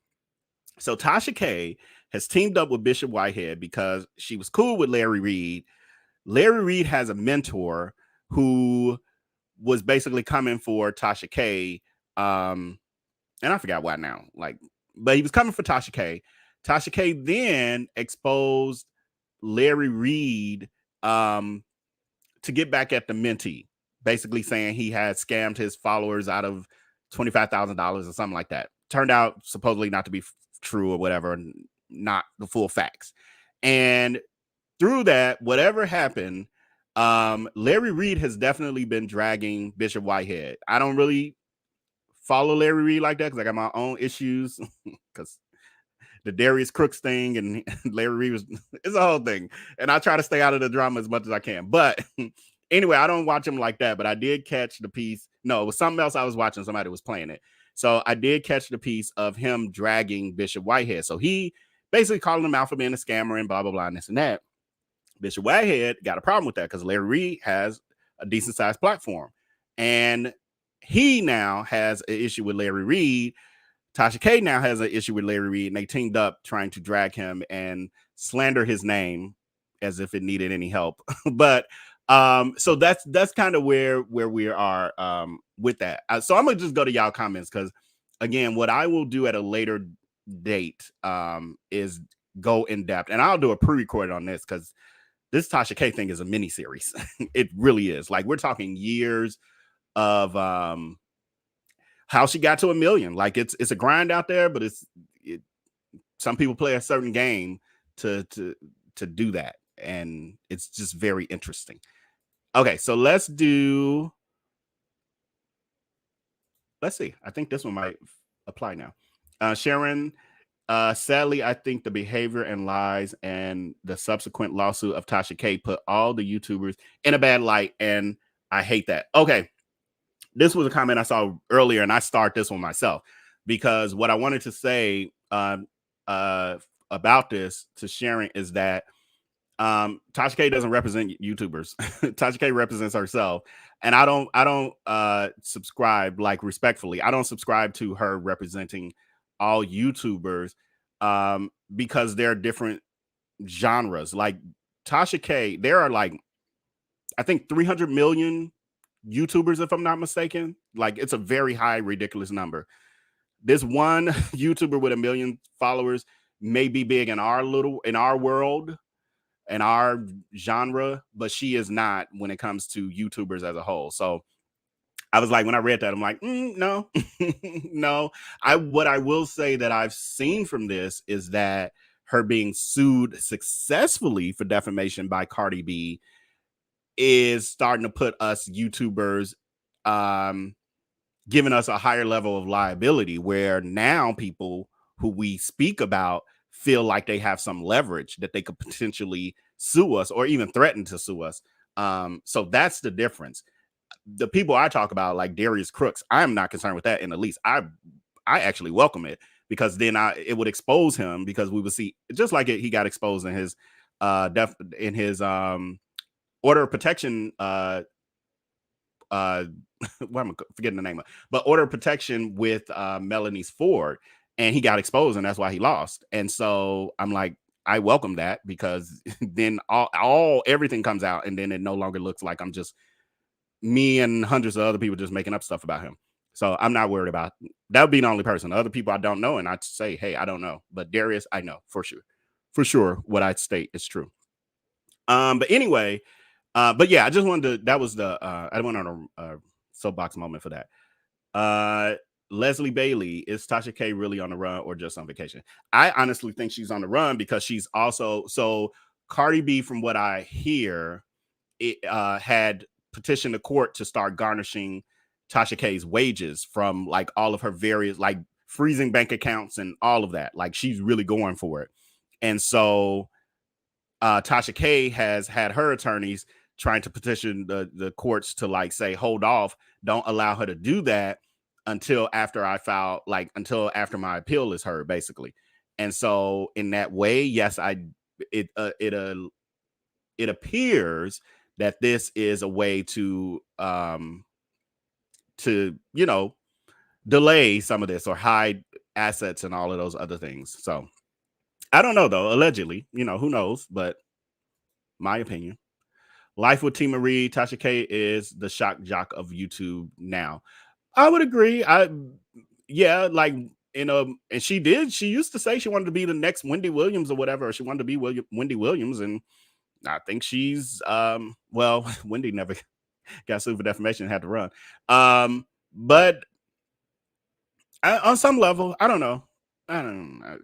so Tasha K has teamed up with Bishop Whitehead because she was cool with Larry Reed. Larry Reid has a mentor who was basically coming for Tasha K. And I forgot why now. But he was coming for Tasha K. Tasha K then exposed Larry Reid to get back at the mentee, basically saying he had scammed his followers out of $25,000 or something like that. Turned out supposedly not to be true or whatever, not the full facts. And through that, whatever happened, Larry Reid has definitely been dragging Bishop Whitehead. I don't really follow Larry Reid like that because I got my own issues because the Darius Crooks thing and Larry Reid was it's a whole thing. And I try to stay out of the drama as much as I can. But anyway, I don't watch him like that. But I did catch the piece. No, it was something else I was watching. Somebody was playing it. So I did catch the piece of him dragging Bishop Whitehead. So he basically calling him out for being a scammer and blah, blah, blah, and this and that. Bishop Whitehead got a problem with that because Larry Reid has a decent sized platform. And he now has an issue with Larry Reid. Tasha K now has an issue with Larry Reid, and they teamed up trying to drag him and slander his name as if it needed any help. But so that's kind of where we are with that. So I'm gonna just go to y'all comments because again, what I will do at a later date is go in depth, and I'll do a pre-record on this because this Tasha K thing is a mini series. It really is. Like we're talking years of how she got to 1 million. Like it's a grind out there, but some people play a certain game to do that, and it's just very interesting. Okay, so let's see. I think this one might apply now. Sharon, sadly, I think the behavior and lies and the subsequent lawsuit of Tasha K put all the YouTubers in a bad light, and I hate that. Okay. This was a comment I saw earlier, and I start this one myself because what I wanted to say about this to Sharon is that Tasha K doesn't represent YouTubers. Tasha K represents herself, and I don't subscribe, like respectfully. I don't subscribe to her representing all YouTubers because they're different genres. Like Tasha K, there are like I think 300 million YouTubers, if I'm not mistaken. Like it's a very high, ridiculous number. This one YouTuber with 1 million followers may be big in our world, in our genre, but she is not when it comes to YouTubers as a whole. So I was like, when I read that, I'm like, no, no. What I will say that I've seen from this is that her being sued successfully for defamation by Cardi B is starting to put us YouTubers, giving us a higher level of liability, where now people who we speak about feel like they have some leverage that they could potentially sue us or even threaten to sue us. So that's the difference. The people I talk about, like Darius Crooks, I'm not concerned with that in the least. I actually welcome it because then it would expose him, because we would see just like he got exposed in his order of protection, what am I forgetting the name of, but order of protection with Melanie's Ford, and he got exposed, and that's why he lost. And so I'm like, I welcome that, because then everything comes out, and then it no longer looks like I'm just me and hundreds of other people just making up stuff about him. So I'm not worried about that. Would be the only person. Other people I don't know, and I'd say, hey, I don't know, but Darius, I know for sure what I state is true. But anyway, but yeah, I just wanted to, that was the, I went on a soapbox moment for that. Leslie Bailey, is Tasha K really on the run or just on vacation? I honestly think she's on the run because she's also, so Cardi B, from what I hear, had petitioned the court to start garnishing Tasha K's wages from like all of her various, like freezing bank accounts and all of that. Like she's really going for it. And so Tasha K has had her attorneys trying to petition the courts to like say, hold off, don't allow her to do that until after I file, like until after my appeal is heard, basically. And so in that way, yes, it appears that this is a way to you know, delay some of this or hide assets and all of those other things. So I don't know though, allegedly, you know, who knows, but my opinion. Life with T. Marie, Tasha K is the shock jock of YouTube now. I would agree. Like, and she used to say she wanted to be the next Wendy Williams or whatever, or she wanted to be Wendy Williams, and I think she's well, Wendy never got sued for defamation and had to run. But on some level, I don't know. I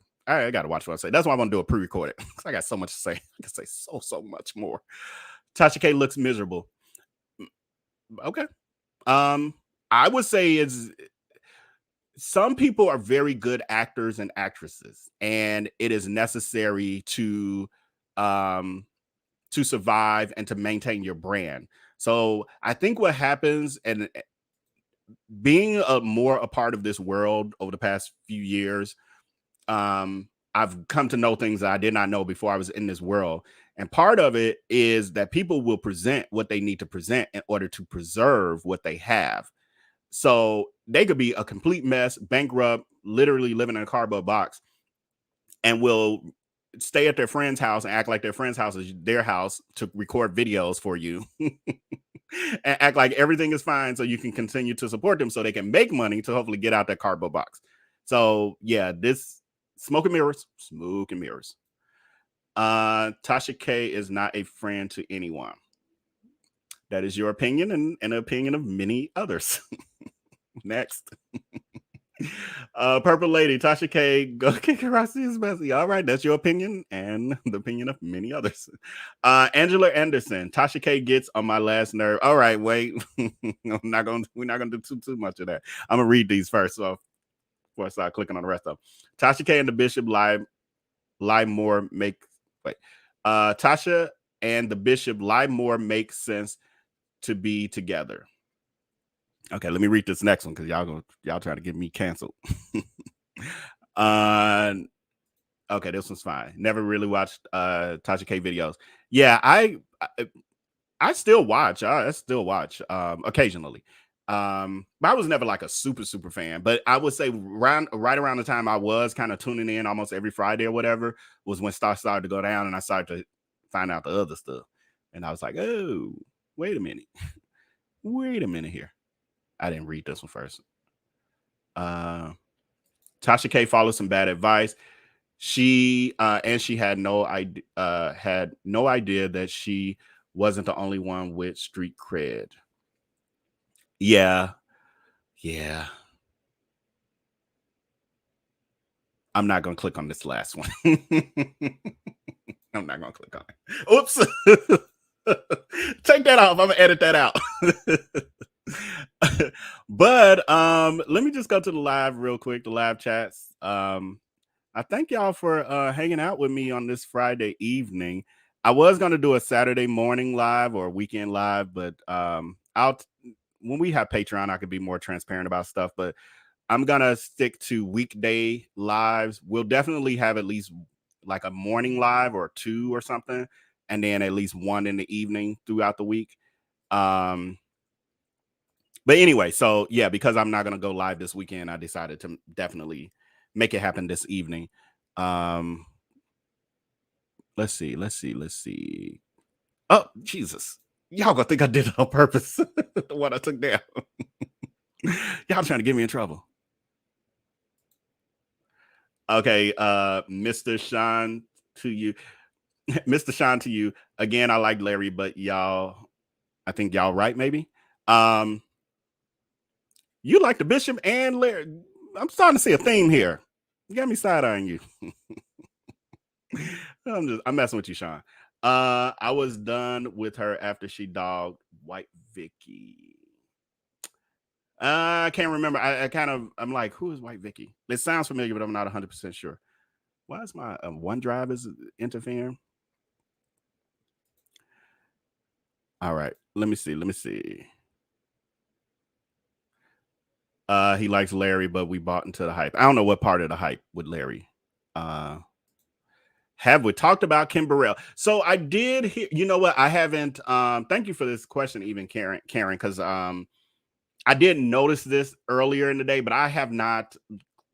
gotta watch what I say. That's why I want to do a pre-recorded, because I got so much to say. I can say so much more. Tasha K looks miserable. Okay. I would say some people are very good actors and actresses, and it is necessary to survive and to maintain your brand. So I think what happens, and being more a part of this world over the past few years, I've come to know things that I did not know before I was in this world. And part of it is that people will present what they need to present in order to preserve what they have. So they could be a complete mess, bankrupt, literally living in a cardboard box, and will stay at their friend's house and act like their friend's house is their house to record videos for you and act like everything is fine so you can continue to support them so they can make money to hopefully get out that cardboard box. So yeah, this smoke and mirrors. Tasha K is not a friend to anyone. That is your opinion and an opinion of many others. Next. Purple Lady, Tasha K, go kick her ass is messy. All right, that's your opinion and the opinion of many others. Angela Anderson, Tasha K gets on my last nerve. All right, wait. we're not gonna do too much of that. I'm gonna read these first, so before I start clicking on the rest of them. Tasha K and the Bishop Tasha and the Bishop lie more make sense to be together. Okay, let me read this next one because y'all try to get me canceled. Okay, this one's fine. Never really watched Tasha K videos. Yeah, I still watch. I still watch occasionally. But I was never like a super fan. But I would say right around the time I was kind of tuning in almost every Friday or whatever was when stuff started to go down, and I started to find out the other stuff. And I was like, oh, wait a minute here. I didn't read this one first. Tasha K follows some bad advice. She had no idea that she wasn't the only one with street cred. Yeah. I'm not gonna click on this last one. I'm not gonna click on it. Oops. Take that off. I'm gonna edit that out. But let me just go to the live real quick, the live chats. I thank y'all for hanging out with me on this Friday evening. I was gonna do a Saturday morning live or a weekend live, but when we have Patreon, I could be more transparent about stuff, but I'm gonna stick to weekday lives. We'll definitely have at least like a morning live or two or something, and then at least one in the evening throughout the week. But anyway, so yeah, because I'm not gonna go live this weekend, I decided to definitely make it happen this evening. Let's see. Oh, Jesus. Y'all gonna think I did it on purpose. The one I took down. Y'all trying to get me in trouble. Okay, Mr. Sean to you. Mr. Sean to you. Again, I like Larry, but I think y'all right, maybe. You like the Bishop and Larry. I'm starting to see a theme here. You got me side-eyeing you. I'm messing with you, Sean. I was done with her after she dogged White Vicky. I can't remember. I'm like, who is White Vicky? It sounds familiar, but I'm not 100% sure. Why is my OneDrive is interfering? All right, let me see. He likes Larry, but we bought into the hype. I don't know what part of the hype with Larry. Have we talked about Kim Burrell? So I did hear, you know what? I haven't. Thank you for this question, even Karen, because I didn't notice this earlier in the day, but I have not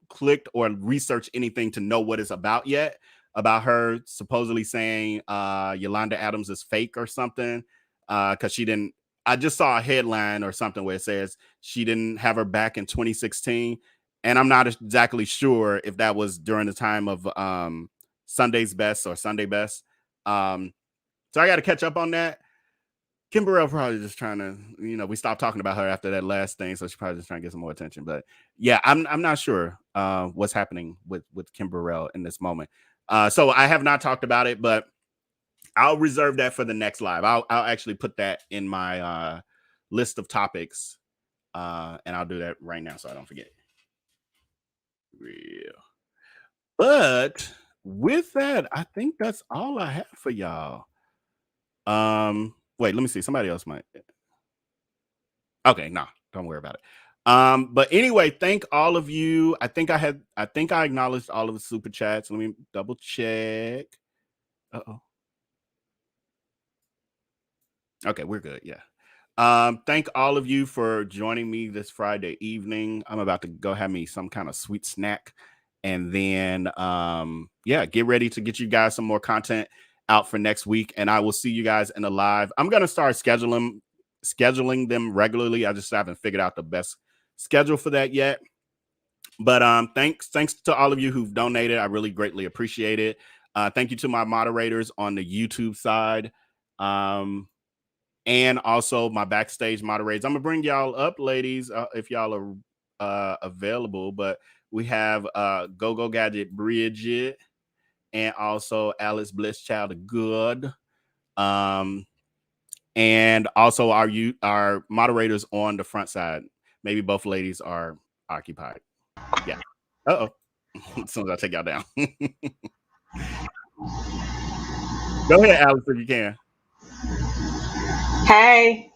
clicked or researched anything to know what it's about yet, about her supposedly saying Yolanda Adams is fake or something. because she didn't. I just saw a headline or something where it says she didn't have her back in 2016, and I'm not exactly sure if that was during the time of Sunday's Best or Sunday Best. So I got to catch up on that. Kim Burrell probably just trying to, we stopped talking about her after that last thing, so she's probably just trying to get some more attention. But yeah, I'm not sure what's happening with Kim Burrell in this moment. So I have not talked about it, but I'll reserve that for the next live. I'll actually put that in my list of topics, and I'll do that right now so I don't forget. Real. But with that, I think that's all I have for y'all. Wait, let me see. Somebody else might. Okay, no, don't worry about it. But anyway, thank all of you. I think I acknowledged all of the super chats. Let me double check. Uh-oh. Okay, we're good. Yeah. Thank all of you for joining me this Friday evening. I'm about to go have me some kind of sweet snack, and then get ready to get you guys some more content out for next week. And I will see you guys in the live. I'm gonna start scheduling them regularly. I just haven't figured out the best schedule for that yet. But thanks to all of you who've donated. I really greatly appreciate it. Thank you to my moderators on the YouTube side. And also my backstage moderators. I'm gonna bring y'all up, ladies, if y'all are available. But we have Go Gadget Bridget and also Alice Bliss Child of Good. And also our moderators on the front side. Maybe both ladies are occupied. Yeah. Uh-oh. As soon as I take y'all down. Go ahead, Alice, if you can. Hey.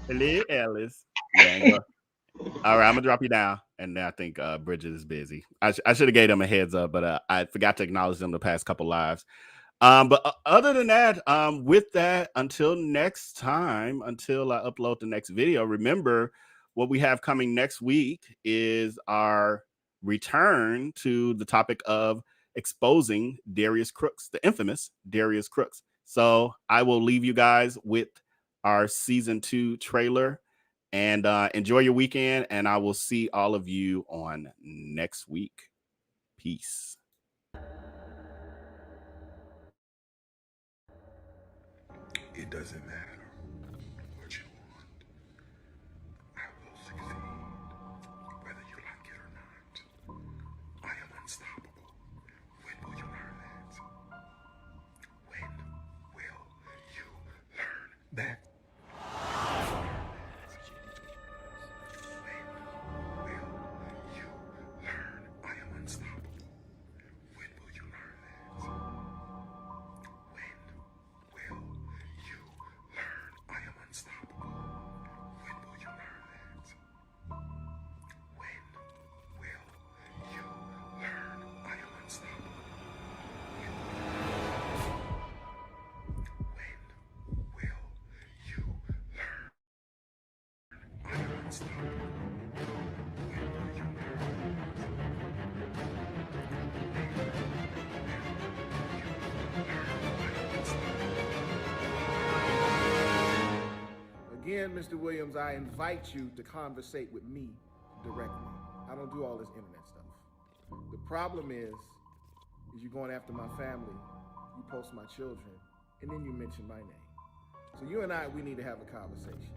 Hello, Alice. Yeah, all right, I'm gonna drop you down, and I think Bridget is busy. I should have gave them a heads up, but I forgot to acknowledge them the past couple lives. But other than that, with that, until next time, until I upload the next video, remember what we have coming next week is our return to the topic of exposing Darius Crooks, the infamous Darius Crooks. So I will leave you guys with our season 2 trailer, and enjoy your weekend, and I will see all of you on next week. Peace. It doesn't matter what you want. I will succeed, whether you like it or not. I am unstoppable. When will you learn that? When will you learn that? When will you learn I am unstoppable? When will you learn that? When will you learn I am unstoppable? When will you learn that? When will you learn I am unstoppable? When will you learn I am unstoppable? When will you Again, Mr. Williams, I invite you to conversate with me directly. I don't do all this internet stuff. The problem is you're going after my family, you post my children, and then you mention my name. So you and we need to have a conversation.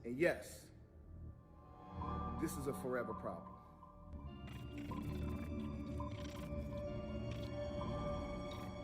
And yes, this is a forever problem.